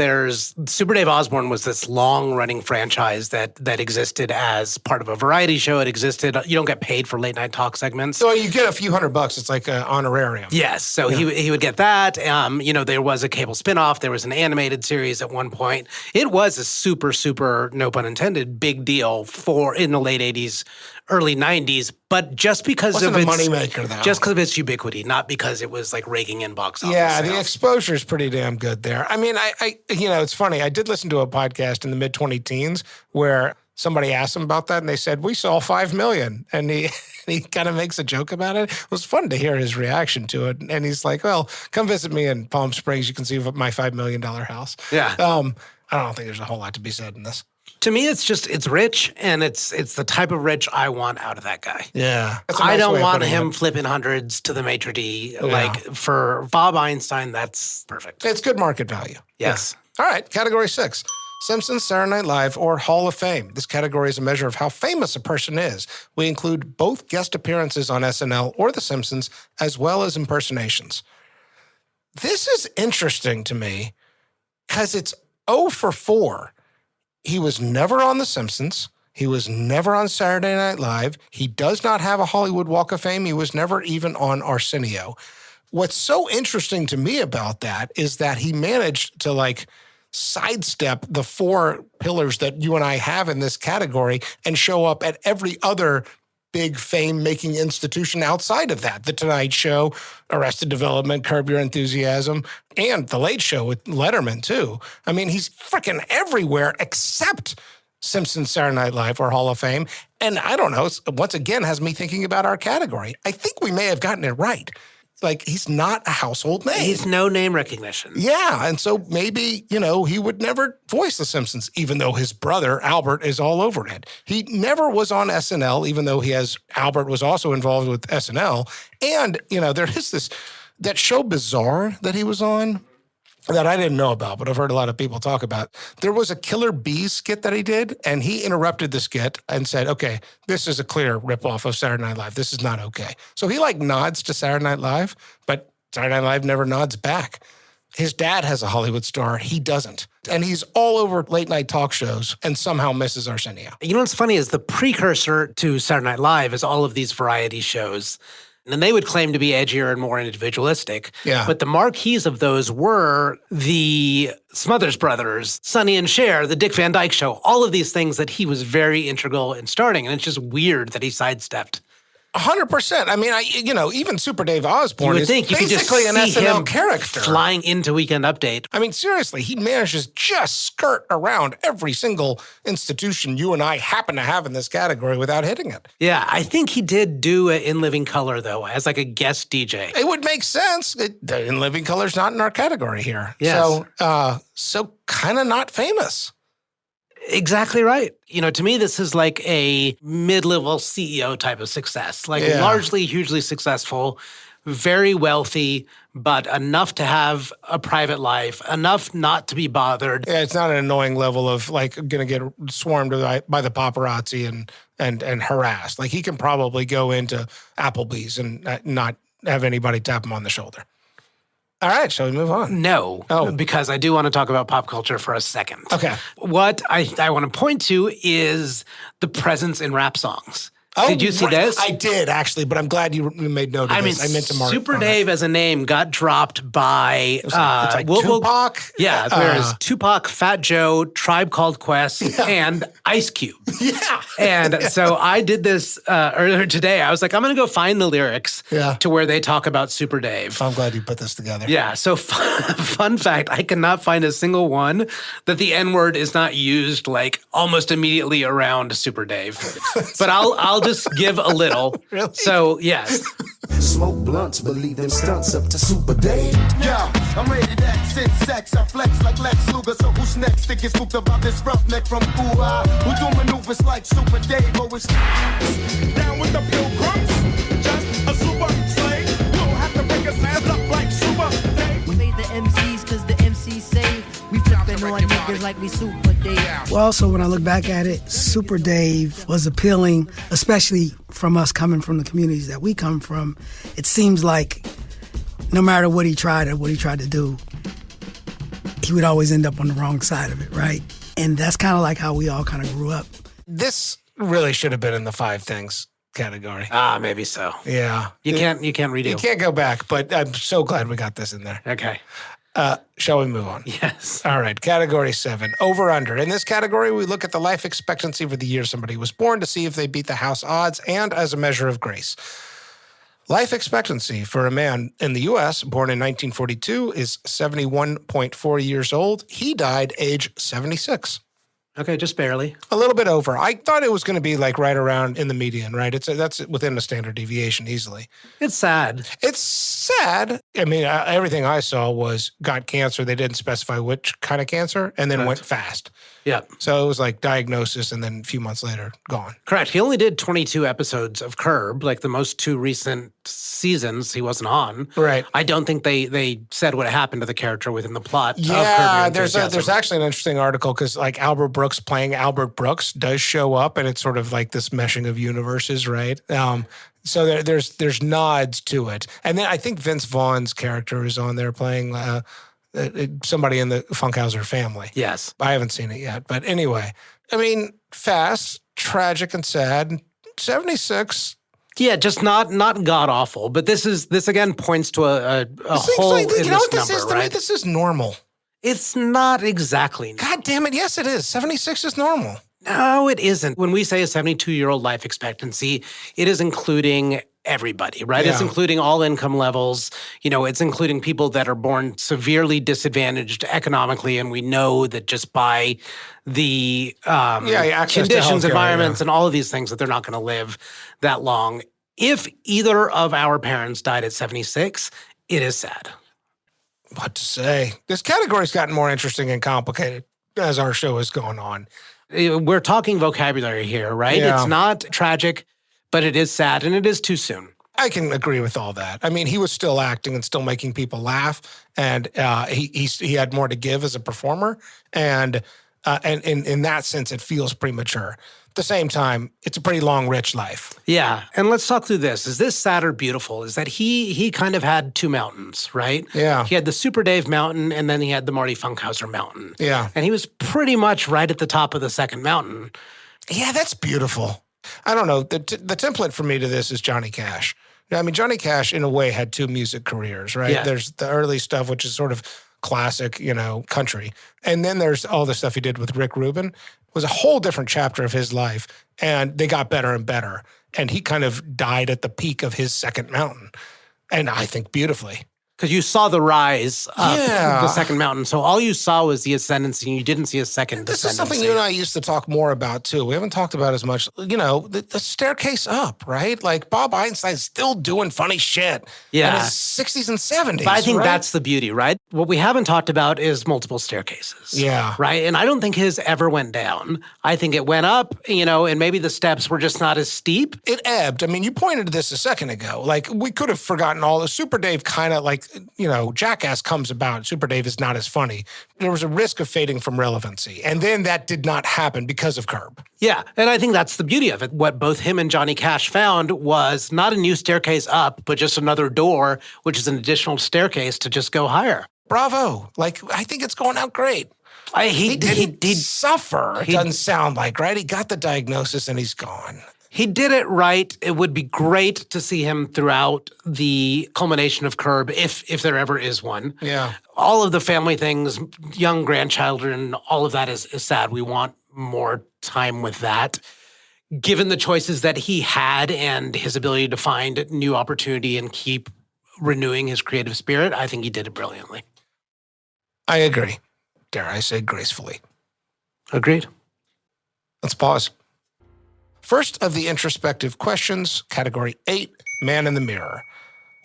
Super Dave Osborne was this long-running franchise that existed as part of a variety show. It existed. You don't get paid for late-night talk segments. So you get a few $100. It's like an honorarium. Yes. So he would get that. There was a cable spinoff. There was an animated series at one point. It was a super, super, no pun intended, big deal in the late 80s, early 90s, but just because of its moneymaker, though. Just because of its ubiquity, not because it was like raking in box office Yeah, sales. The exposure is pretty damn good there. I mean, I it's funny. I did listen to a podcast in the mid-2010s where somebody asked him about that, and they said, we saw $5 million. And he kind of makes a joke about it. It was fun to hear his reaction to it. And he's like, well, come visit me in Palm Springs. You can see my $5 million house. Yeah. I don't think there's a whole lot to be said in this. To me, it's rich, and it's the type of rich I want out of that guy. Yeah. I don't want him flipping hundreds to the maitre d'. Yeah. Like, for Bob Einstein, that's perfect. It's good market value. Yes. Yeah. All right, category 6. Simpsons, Saturday Night Live, or Hall of Fame. This category is a measure of how famous a person is. We include both guest appearances on SNL or The Simpsons, as well as impersonations. This is interesting to me because it's 0 for 4. He was never on The Simpsons. He was never on Saturday Night Live. He does not have a Hollywood Walk of Fame. He was never even on Arsenio. What's so interesting to me about that is that he managed to sidestep the 4 pillars that you and I have in this category and show up at every other big fame-making institution outside of that. The Tonight Show, Arrested Development, Curb Your Enthusiasm, and The Late Show with Letterman, too. I mean, he's freaking everywhere except Simpsons, Saturday Night Live, or Hall of Fame. And I don't know, once again, has me thinking about our category. I think we may have gotten it right. He's not a household name. He's no name recognition. Yeah, and so maybe, he would never voice The Simpsons, even though his brother, Albert, is all over it. He never was on SNL, even though Albert was also involved with SNL. And, there is that show Bizarre that he was on that I didn't know about, but I've heard a lot of people talk about. There was a Killer Bees skit that he did, and he interrupted the skit and said, okay, this is a clear ripoff of Saturday Night Live. This is not okay. So he nods to Saturday Night Live, but Saturday Night Live never nods back. His dad has a Hollywood star. He doesn't. And he's all over late night talk shows and somehow misses Arsenio. You know what's funny is the precursor to Saturday Night Live is all of these variety shows. And they would claim to be edgier and more individualistic. Yeah. But the marquees of those were the Smothers Brothers, Sonny and Cher, the Dick Van Dyke Show, all of these things that he was very integral in starting. And it's just weird that he sidestepped. 100%. I mean, even Super Dave Osborne You would is think you could just basically an see SNL him character. flying into Weekend Update. I mean, seriously, he manages just skirt around every single institution you and I happen to have in this category without hitting it. Yeah, I think he did do it In Living Color, though, as like a guest DJ. It would make sense. In Living Color's not in our category here. Yes. So kind of not famous. Exactly right. To me, this is like a mid-level CEO type of success. Like largely, hugely successful, very wealthy, but enough to have a private life, enough not to be bothered. Yeah, it's not an annoying level of like going to get swarmed by the paparazzi and harassed. Like he can probably go into Applebee's and not have anybody tap him on the shoulder. All right, shall we move on? No, because I do want to talk about pop culture for a second. Okay. What I want to point to is the presence in rap songs. Did you see this? I did, actually, but I'm glad you made note of this. I meant to mark Super Dave as a name got dropped by Tupac. Yeah, there's Tupac, Fat Joe, Tribe Called Quest, and Ice Cube. Yeah. And so I did this earlier today. I was like, I'm going to go find the lyrics to where they talk about Super Dave. I'm glad you put this together. Yeah, so fun fact, I cannot find a single one that the N-word is not used like almost immediately around Super Dave. But I'll just give a little. Really? So, yes. Smoke blunts, believe them stunts up to Super Dave. Yeah, I'm rated X, sin sex, I flex like Lex Luger. So who's next to get spooked about this roughneck from Cuba? Who do maneuvers like Super Dave? Always down with the pilgrims, just a super slave. You don't have to break his ass up like Super Dave. We made the MCs cause the MCs say we flipping on niggas like we Super Dave. Well, also, when I look back at it, Super Dave was appealing, especially from us coming from the communities that we come from. It seems like no matter what he tried or what he tried to do, he would always end up on the wrong side of it, right? And that's kind of like how we all kind of grew up. This really should have been in the 5 things category. Maybe so. Yeah. You can't redo. You can't go back, but I'm so glad we got this in there. Okay. Shall we move on? Yes. All right. Category 7, over under. In this category, we look at the life expectancy for the year somebody was born to see if they beat the house odds and as a measure of grace. Life expectancy for a man in the U.S. born in 1942 is 71.4 years old. He died age 76. Okay, just barely. A little bit over. I thought it was going to be like right around in the median, right? That's within a standard deviation easily. It's sad. It's sad. I mean, everything I saw was got cancer. They didn't specify which kind of cancer and then went fast. Yeah. So it was like diagnosis and then a few months later, gone. Correct. He only did 22 episodes of Curb, like the most 2 recent seasons he wasn't on. Right. I don't think they said what happened to the character within the plot of Curb Your Yeah, Enthusiasm. there's actually an interesting article because like Albert Brooks playing Albert Brooks does show up and it's sort of like this meshing of universes, right? So there's nods to it. And then I think Vince Vaughn's character is on there playing somebody in the Funkhouser family. Yes. I haven't seen it yet. But anyway, I mean, fast, tragic, and sad. 76. Yeah, just not god-awful. But this again points to a hole in this number, right? This is normal. It's not exactly normal. God damn it, yes it is. 76 is normal. No, it isn't. When we say a 72-year-old life expectancy, it is including everybody, right? Yeah. It's including all income levels. It's including people that are born severely disadvantaged economically, and we know that just by the conditions, environments, and all of these things that they're not going to live that long. If either of our parents died at 76, it is sad. What to say? This category's gotten more interesting and complicated as our show has gone on. We're talking vocabulary here, right? Yeah. It's not tragic, but it is sad, and it is too soon. I can agree with all that. I mean, he was still acting and still making people laugh, and he had more to give as a performer, and in that sense, it feels premature. At the same time, it's a pretty long, rich life. Yeah, and let's talk through this. Is this sad or beautiful? Is that he kind of had 2 mountains, right? Yeah. He had the Super Dave mountain, and then he had the Marty Funkhouser mountain. Yeah. And he was pretty much right at the top of the second mountain. Yeah, that's beautiful. I don't know. The template for me to this is Johnny Cash. I mean, Johnny Cash, in a way, had 2 music careers, right? Yeah. There's the early stuff, which is sort of classic, country. And then there's all the stuff he did with Rick Rubin. It was a whole different chapter of his life, and they got better and better. And he kind of died at the peak of his second mountain. And I think beautifully. Because you saw the rise up the second mountain. So all you saw was the ascendancy, and you didn't see a second This descendancy. is something you and I used to talk more about, too. We haven't talked about as much, the staircase up, right? Like, Bob Einstein's still doing funny shit in his 60s and 70s, But I think right? that's the beauty, right? What we haven't talked about is multiple staircases. Yeah. Right? And I don't think his ever went down. I think it went up, and maybe the steps were just not as steep. It ebbed. I mean, you pointed to this a second ago. Like, we could have forgotten all the Super Dave kind of like, Jackass comes about. Super Dave is not as funny. There was a risk of fading from relevancy. And then that did not happen because of Curb. Yeah, and I think that's the beauty of it. What both him and Johnny Cash found was not a new staircase up, but just another door, which is an additional staircase to just go higher. Bravo. Like, I think it's going out great. He didn't suffer, it doesn't sound like, right? He got the diagnosis and he's gone. He did it right. It would be great to see him throughout the culmination of Curb, if there ever is one. Yeah. All of the family things, young grandchildren, all of that is sad. We want more time with that. Given the choices that he had and his ability to find new opportunity and keep renewing his creative spirit, I think he did it brilliantly. I agree. Dare I say gracefully. Agreed. Let's pause. First of the introspective questions, category 8, Man in the Mirror.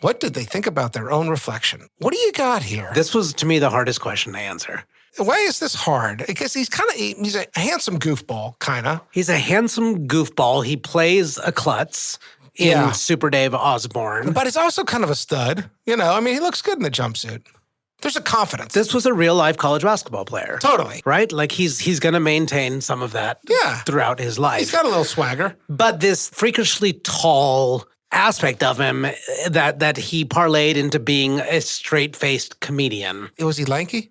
What did they think about their own reflection? What do you got here? This was, to me, the hardest question to answer. Why is this hard? Because he's a handsome goofball, kind of. He's a handsome goofball. He plays a klutz in Super Dave Osborne. But he's also kind of a stud. He looks good in the jumpsuit. There's a confidence. This was a real-life college basketball player. Totally. Right? Like, he's going to maintain some of that throughout his life. He's got a little swagger. But this freakishly tall aspect of him that he parlayed into being a straight-faced comedian. Was he lanky?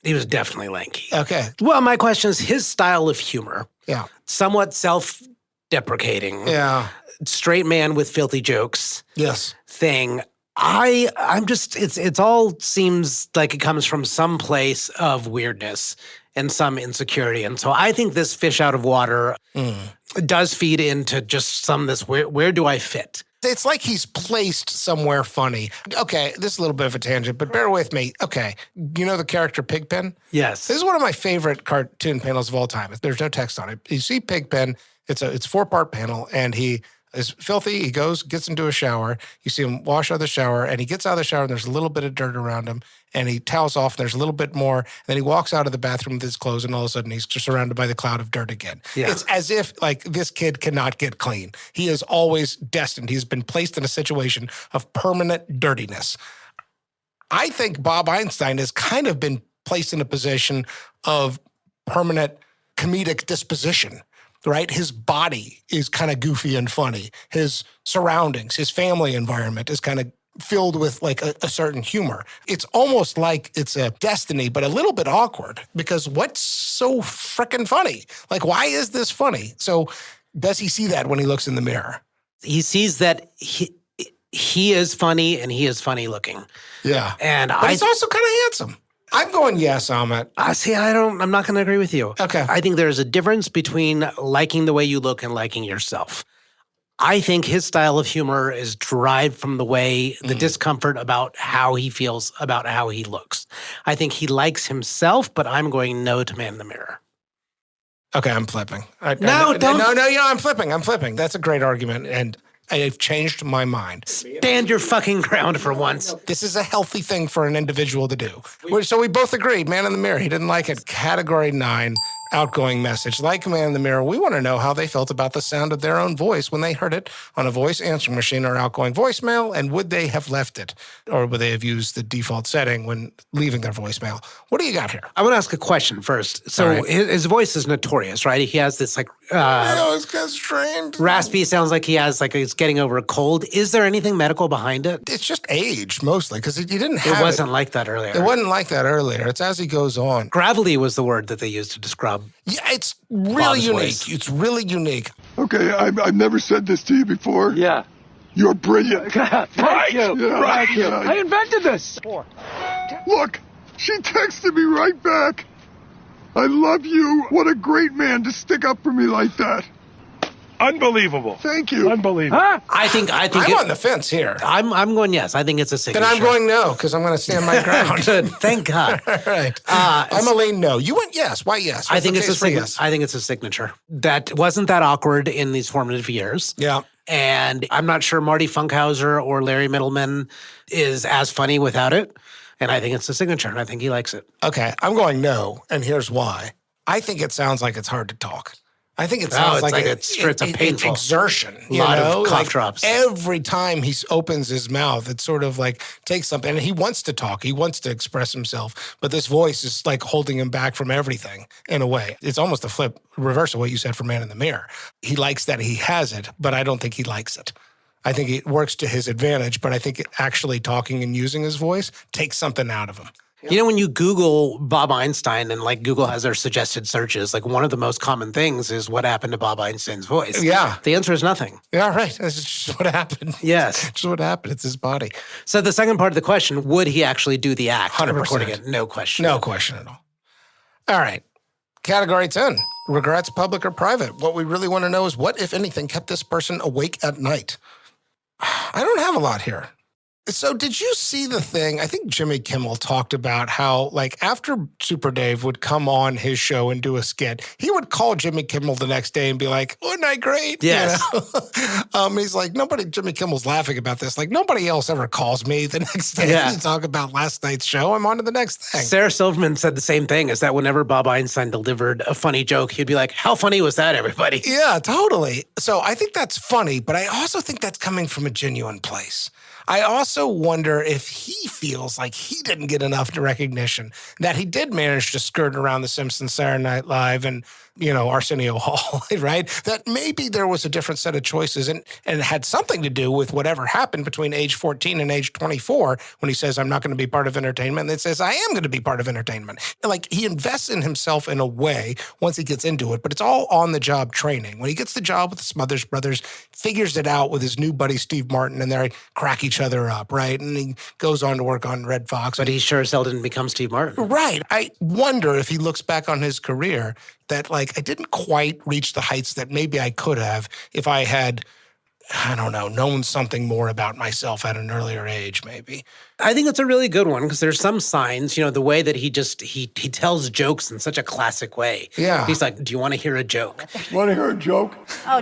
He was definitely lanky. Okay. Well, my question is his style of humor. Yeah. Somewhat self-deprecating. Yeah. Straight man with filthy jokes. Yes. Thing. I'm just, it's all seems like it comes from some place of weirdness and some insecurity. And so I think this fish out of water does feed into just where do I fit? It's like he's placed somewhere funny. Okay, this is a little bit of a tangent, but bear with me. Okay, you know the character Pigpen? Yes. This is one of my favorite cartoon panels of all time. There's no text on it. You see Pigpen, it's a 4-part panel, and he is filthy. He gets into a shower. You see him wash out of the shower, and he gets out of the shower, and there's a little bit of dirt around him, and he towels off, and there's a little bit more, and then he walks out of the bathroom with his clothes, and all of a sudden he's just surrounded by the cloud of dirt again. Yeah. It's as if, like, this kid cannot get clean. He is always destined. He's been placed in a situation of permanent dirtiness. I think Bob Einstein has kind of been placed in a position of permanent comedic disposition. Right? His body is kind of goofy and funny. His surroundings, his family environment is kind of filled with like a certain humor. It's almost like it's a destiny, but a little bit awkward because what's so freaking funny? Like, why is this funny? So does he see that when he looks in the mirror? He sees that he is funny and he is funny looking. Yeah. But he's also kind of handsome. I'm going yes on it. I'm not going to agree with you. Okay. I think there's a difference between liking the way you look and liking yourself. I think his style of humor is derived from the discomfort about how he feels about how he looks. I think he likes himself, but I'm going no to Man in the Mirror. Okay, I'm flipping. No, I'm flipping. That's a great argument, and I've changed my mind. Stand your fucking ground for once. This is a healthy thing for an individual to do. So we both agreed. Man in the Mirror. He didn't like it. Category 9, outgoing message. Like Man in the Mirror, we want to know how they felt about the sound of their own voice when they heard it on a voice answering machine or outgoing voicemail, and would they have left it? Or would they have used the default setting when leaving their voicemail? What do you got here? I want to ask a question first. So All right. his voice is notorious, right? He has this like it's constrained. Raspy, sounds like he's getting over a cold. Is there anything medical behind it? It's just age, mostly, because he didn't have it. Wasn't like that earlier. It wasn't like that earlier. It's as he goes on. Gravelly was the word that they used to describe. Yeah, it's really unique. It's really unique. Okay, I've never said this to you before. Yeah. You're brilliant. Thank you. Yeah, Thank you. yeah. I invented this. Look, she texted me right back. I love you. What a great man to stick up for me like that. Unbelievable. Thank you. Unbelievable. I think I'm on the fence here. I'm going yes. I think it's a signature. Then I'm going no, because I'm going to stand my ground. Good. Thank God. All right. I'm a lean no. You went yes. Why yes? I think What's it's the a case for yes? I think it's a signature. That wasn't that awkward in these formative years. Yeah. And I'm not sure Marty Funkhouser or Larry Middleman is as funny without it. And I think it's a signature, and I think he likes it. Okay, I'm going no, and here's why. I think it sounds like it's hard to talk. I think it sounds like it's a painful exertion. A lot of cough like drops. Every time he opens his mouth, it sort of like takes something. And he wants to talk. He wants to express himself. But this voice is like holding him back from everything in a way. It's almost the reverse of what you said for Man in the Mirror. He likes that he has it, but I don't think he likes it. I think it works to his advantage, but I think actually talking and using his voice takes something out of him. You know, when you Google Bob Einstein and like Google has their suggested searches, like one of the most common things is what happened to Bob Einstein's voice. Yeah. The answer is nothing. Yeah, right. That's just what happened. Yes. It's just what happened. It's his body. So the second part of the question, would he actually do the act 100%. of recording it? No question. No question at all. All right. Category 10, regrets, public or private. What we really want to know is what, if anything, kept this person awake at night? I don't have a lot here. So did you see the thing? I think Jimmy Kimmel talked about how, like, after Super Dave would come on his show and do a skit, he would call Jimmy Kimmel the next day and be like, wasn't I great? Yes. You know? He's like, Jimmy Kimmel's laughing about this. Like, nobody else ever calls me the next day to talk about last night's show. I'm on to the next thing. Sarah Silverman said the same thing, is that whenever Bob Einstein delivered a funny joke, he'd be like, how funny was that, everybody? Yeah, totally. So I think that's funny, but I also think that's coming from a genuine place. I also wonder if he feels like he didn't get enough recognition, that he did manage to skirt around The Simpsons, Saturday Night Live, and, you know, Arsenio Hall, right? That maybe there was a different set of choices and it had something to do with whatever happened between age 14 and age 24 when he says, I'm not going to be part of entertainment. And it says, I am going to be part of entertainment. And like, he invests in himself in a way once he gets into it, but it's all on the job training. When he gets the job with the Smothers Brothers, figures it out with his new buddy, Steve Martin, and they crack each other up, right? And he goes on to work on Red Fox. But he sure as hell didn't become Steve Martin. Right. I wonder if he looks back on his career that, like, I didn't quite reach the heights that maybe I could have if I had, I don't know, known something more about myself at an earlier age, maybe. I think it's a really good one because there's some signs, you know, the way that he tells jokes in such a classic way. Yeah. He's like, do you want to hear a joke? Want to hear a joke? Oh,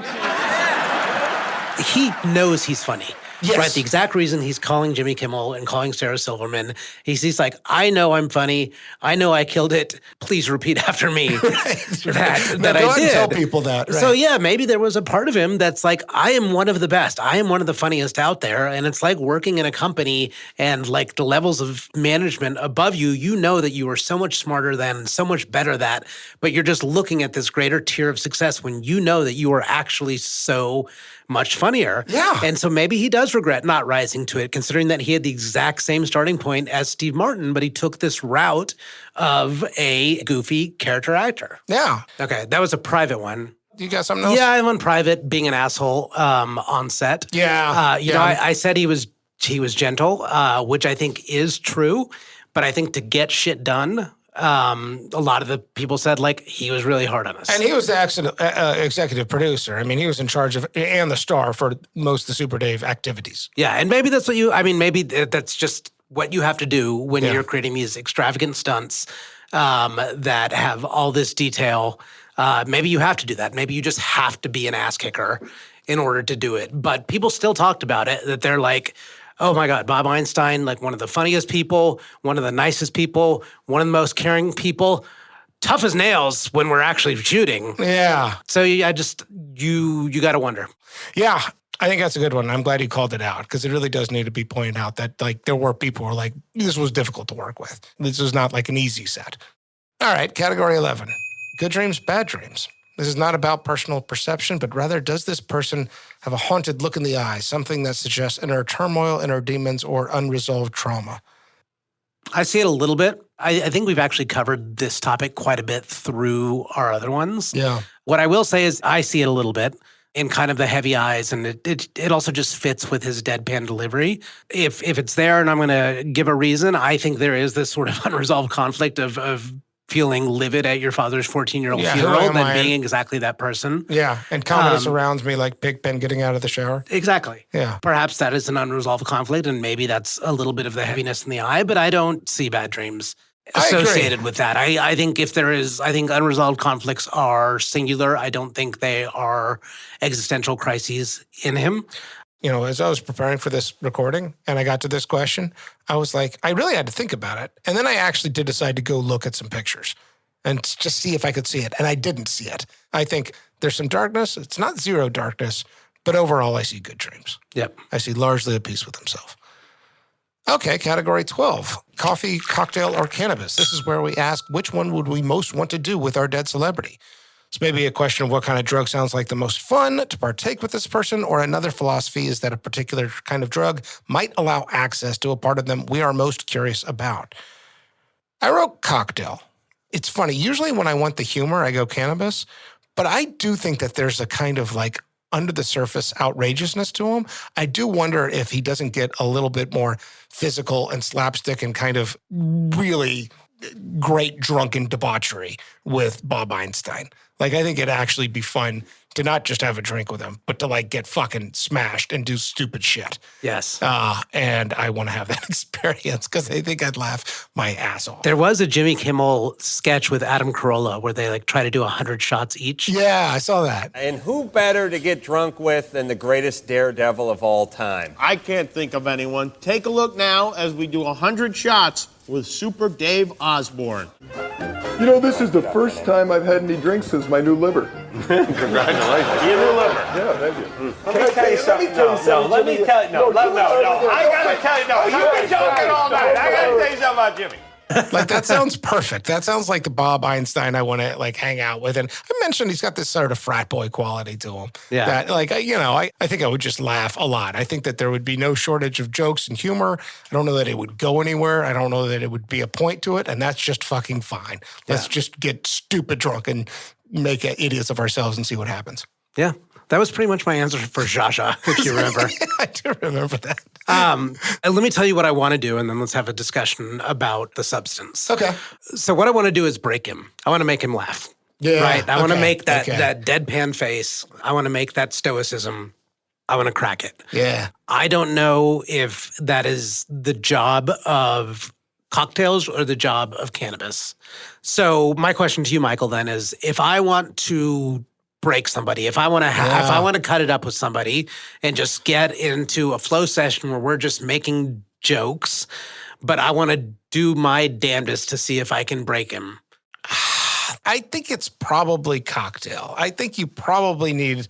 geez. He knows he's funny. Yes. Right. The exact reason he's calling Jimmy Kimmel and calling Sarah Silverman, he's like, I know I'm funny. I know I killed it. Please repeat after me that I did. Tell people that. Right. So yeah, maybe there was a part of him that's like, I am one of the best. I am one of the funniest out there. And it's like working in a company and like the levels of management above you, you know that you are so much smarter than, so much better that, but you're just looking at this greater tier of success when you know that you are actually so much funnier. Yeah. And so maybe he does regret not rising to it, considering that he had the exact same starting point as Steve Martin, but he took this route of a goofy character actor. Yeah. Okay, that was a private one. You got something else? Yeah, I'm on private, being an asshole on set. Yeah. You know, I said he was gentle, which I think is true, but I think to get shit done, a lot of the people said, like, he was really hard on us. And he was the executive producer. I mean, he was in charge of, and the star for most of the Super Dave activities. Yeah, and maybe that's what maybe that's just what you have to do when you're creating these extravagant stunts that have all this detail. Maybe you have to do that. Maybe you just have to be an ass kicker in order to do it. But people still talked about it, that they're like, oh my God, Bob Einstein, like one of the funniest people, one of the nicest people, one of the most caring people, tough as nails when we're actually shooting. Yeah. So you got to wonder. Yeah, I think that's a good one. I'm glad you called it out because it really does need to be pointed out that like there were people who were like, this was difficult to work with. This was not like an easy set. All right, category 11, good dreams, bad dreams. This is not about personal perception, but rather, does this person have a haunted look in the eye, something that suggests inner turmoil, inner demons, or unresolved trauma? I see it a little bit. I think we've actually covered this topic quite a bit through our other ones. Yeah. What I will say is I see it a little bit in kind of the heavy eyes, and it also just fits with his deadpan delivery. If it's there and I'm going to give a reason, I think there is this sort of unresolved conflict of feeling livid at your father's 14-year-old Yeah, who funeral am than I? being exactly that person. Yeah, and comedy surrounds me like Pigpen getting out of the shower. Exactly. Yeah. Perhaps that is an unresolved conflict, and maybe that's a little bit of the heaviness in the eye, but I don't see bad dreams associated with that. I think I think unresolved conflicts are singular. I don't think they are existential crises in him. You know, as I was preparing for this recording and I got to this question, I was like, I really had to think about it. And then I actually did decide to go look at some pictures and just see if I could see it. And I didn't see it. I think there's some darkness. It's not zero darkness, but overall I see good dreams. Yep. I see largely at peace with himself. Okay, category 12, coffee, cocktail, or cannabis. This is where we ask, which one would we most want to do with our dead celebrity? It's maybe a question of what kind of drug sounds like the most fun to partake with this person, or another philosophy is that a particular kind of drug might allow access to a part of them we are most curious about. I wrote cocktail. It's funny. Usually when I want the humor, I go cannabis, but I do think that there's a kind of like under the surface outrageousness to him. I do wonder if he doesn't get a little bit more physical and slapstick and kind of really great drunken debauchery with Bob Einstein. Like, I think it'd actually be fun to not just have a drink with him, but to like get fucking smashed and do stupid shit. Yes. And I want to have that experience because I think I'd laugh my ass off. There was a Jimmy Kimmel sketch with Adam Carolla where they like try to do 100 shots each. Yeah, I saw that. And who better to get drunk with than the greatest daredevil of all time? I can't think of anyone. Take a look now as we do 100 shots with Super Dave Osborne. You know, this is the first time I've had any drinks since my new liver. Congratulations. Your new liver. Yeah, thank you. Let me tell you something. Let me tell you. No. I gotta tell you. No, you've been talking all night. I gotta tell you something about Jimmy. Like, that sounds perfect. That sounds like the Bob Einstein I want to like hang out with. And I mentioned he's got this sort of frat boy quality to him. Yeah. That like, I think I would just laugh a lot. I think that there would be no shortage of jokes and humor. I don't know that it would go anywhere. I don't know that it would be a point to it. And that's just fucking fine. Let's just get stupid drunk and make idiots of ourselves and see what happens. Yeah. That was pretty much my answer for Zsa, if you remember. I do remember that. Let me tell you what I want to do, and then let's have a discussion about the substance. Okay. So what I want to do is break him. I want to make him laugh. Yeah. Right? I want to make that deadpan face. I want to make that stoicism. I want to crack it. Yeah. I don't know if that is the job of cocktails or the job of cannabis. So my question to you, Michael, then is if I want to break somebody, if I want to cut it up with somebody and just get into a flow session where we're just making jokes, but I want to do my damnedest to see if I can break him. I think it's probably cocktail. I think you probably need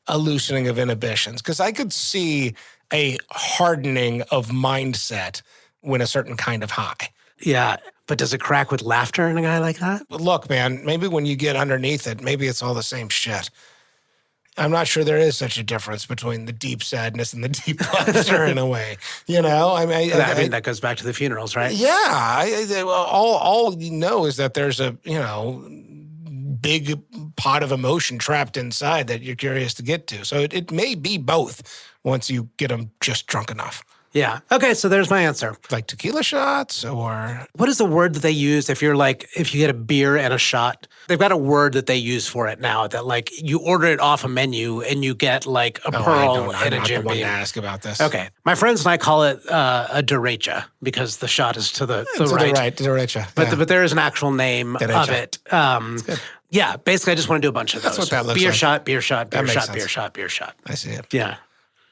a loosening of inhibitions because I could see a hardening of mindset when a certain kind of high. Yeah, but does it crack with laughter in a guy like that? Look, man, maybe when you get underneath it, maybe it's all the same shit. I'm not sure there is such a difference between the deep sadness and the deep laughter in a way. You know, I mean, that goes back to the funerals, right? Yeah. All you know is that there's a, big pot of emotion trapped inside that you're curious to get to. So it may be both once you get them just drunk enough. Yeah. Okay, so there's my answer. Like tequila shots or... What is the word that they use if you get a beer and a shot? They've got a word that they use for it now that like you order it off a menu and you get like a pearl and a Jim Beam. I'm not the one to ask about this. Okay. My friends and I call it a derecha because the shot is to the right. Derecha. But there is an actual name of it. Yeah, basically I just want to do a bunch of those. That's what that looks beer like. Shot, beer shot, beer That makes shot, sense. beer shot, beer shot. I see it. Yeah.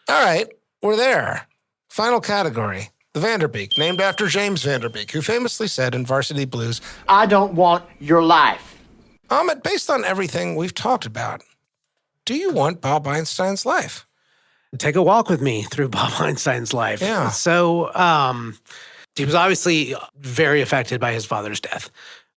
All right, we're there. Final category, the Vanderbeek, named after James Vanderbeek, who famously said in Varsity Blues, I don't want your life. Ahmet, based on everything we've talked about, do you want Bob Einstein's life? Take a walk with me through Bob Einstein's life. Yeah. So he was obviously very affected by his father's death.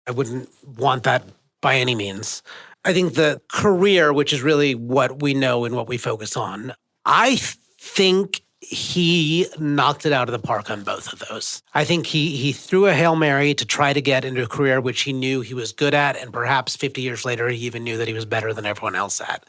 I wouldn't want that by any means. I think the career, which is really what we know and what we focus on, I think he knocked it out of the park on both of those. I think he threw a Hail Mary to try to get into a career which he knew he was good at, and perhaps 50 years later, he even knew that he was better than everyone else at.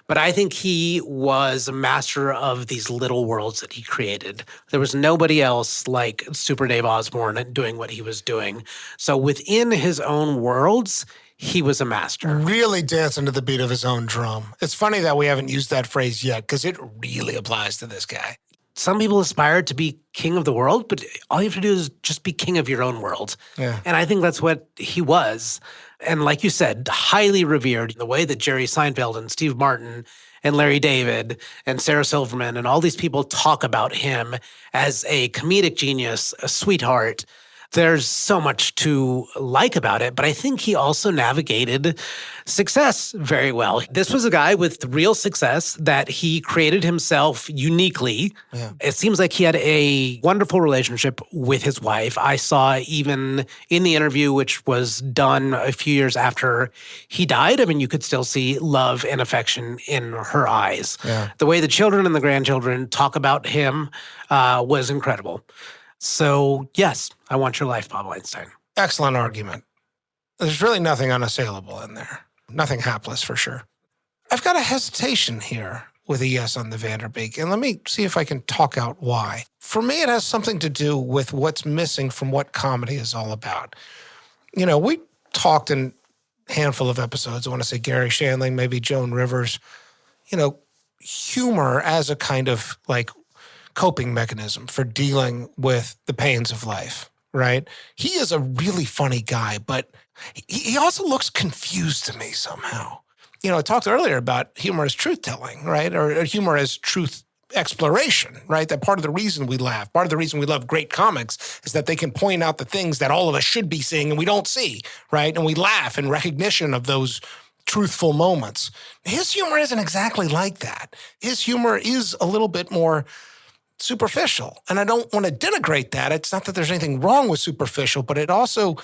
But I think he was a master of these little worlds that he created. There was nobody else like Super Dave Osborne doing what he was doing. So within his own worlds, he was a master. Really dancing to the beat of his own drum. It's funny that we haven't used that phrase yet because it really applies to this guy. Some people aspire to be king of the world, but all you have to do is just be king of your own world. Yeah. And I think that's what he was. And like you said, highly revered. The way that Jerry Seinfeld and Steve Martin and Larry David and Sarah Silverman and all these people talk about him as a comedic genius, a sweetheart. There's so much to like about it, but I think he also navigated success very well. This was a guy with real success that he created himself uniquely. Yeah. It seems like he had a wonderful relationship with his wife. I saw even in the interview, which was done a few years after he died, I mean, you could still see love and affection in her eyes. Yeah. The way the children and the grandchildren talk about him was incredible. So, yes, I want your life, Bob Einstein. Excellent argument. There's really nothing unassailable in there. Nothing hapless for sure. I've got a hesitation here with a yes on the Vanderbeek, and let me see if I can talk out why. For me, it has something to do with what's missing from what comedy is all about. You know, we talked in a handful of episodes, I want to say Gary Shandling, maybe Joan Rivers, you know, humor as a kind of like coping mechanism for dealing with the pains of life, right? He is a really funny guy, but he also looks confused to me somehow. You know, I talked earlier about humor as truth-telling, right? Or humor as truth exploration, right? That part of the reason we laugh, part of the reason we love great comics is that they can point out the things that all of us should be seeing and we don't see, right? And we laugh in recognition of those truthful moments. His humor isn't exactly like that. His humor is a little bit more superficial. And I don't want to denigrate that. It's not that there's anything wrong with superficial, but it also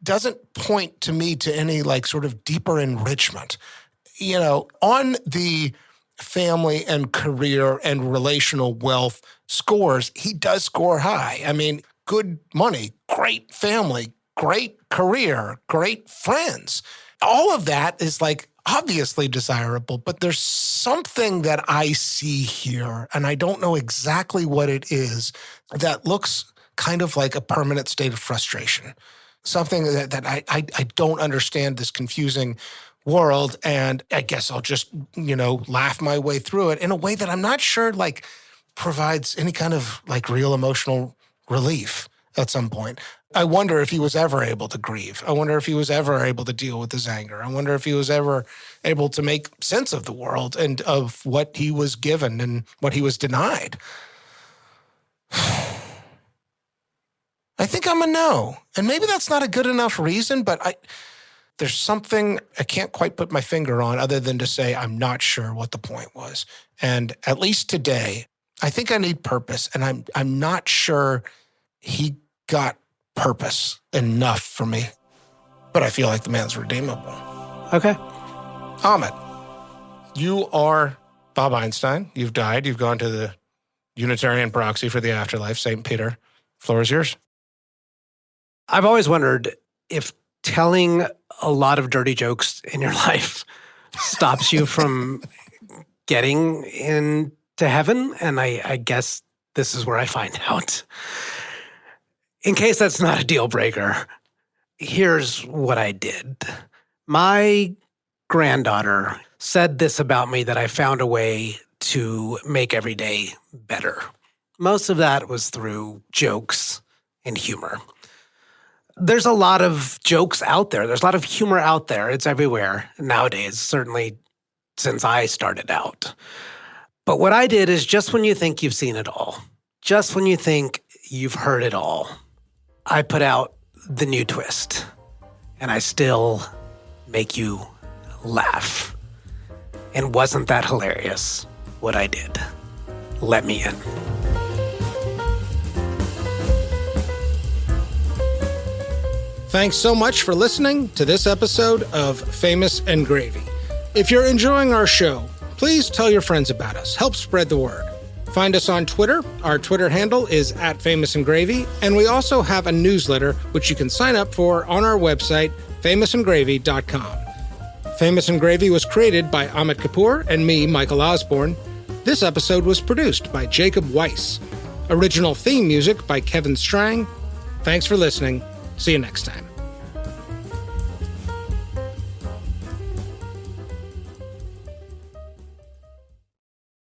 doesn't point to me to any like sort of deeper enrichment. You know, on the family and career and relational wealth scores, he does score high. I mean, good money, great family, great career, great friends. All of that is like obviously desirable, but there's something that I see here, and I don't know exactly what it is, that looks kind of like a permanent state of frustration. Something that I don't understand this confusing world, and I guess I'll just, you know, laugh my way through it in a way that I'm not sure, like, provides any kind of, like, real emotional relief at some point. I wonder if he was ever able to grieve. I wonder if he was ever able to deal with his anger. I wonder if he was ever able to make sense of the world and of what he was given and what he was denied. I think I'm a no. And maybe that's not a good enough reason, but there's something I can't quite put my finger on other than to say I'm not sure what the point was. And at least today, I think I need purpose, and I'm not sure he got purpose enough for me. But I feel like the man's redeemable. Okay. Ahmet, you are Bob Einstein. You've died. You've gone to the Unitarian proxy for the afterlife, St. Peter. Floor is yours. I've always wondered if telling a lot of dirty jokes in your life stops you from getting into heaven, and I guess this is where I find out. In case that's not a deal breaker, here's what I did. My granddaughter said this about me that I found a way to make every day better. Most of that was through jokes and humor. There's a lot of jokes out there. There's a lot of humor out there. It's everywhere nowadays, certainly since I started out. But what I did is just when you think you've seen it all, just when you think you've heard it all, I put out the new twist, and I still make you laugh. And wasn't that hilarious, what I did? Let me in. Thanks so much for listening to this episode of Famous and Gravy. If you're enjoying our show, please tell your friends about us. Help spread the word. Find us on Twitter. Our Twitter handle is @FamousAndGravy, and we also have a newsletter which you can sign up for on our website, famousandgravy.com. Famous and Gravy was created by Amit Kapoor and me, Michael Osborne. This episode was produced by Jacob Weiss. Original theme music by Kevin Strang. Thanks for listening. See you next time.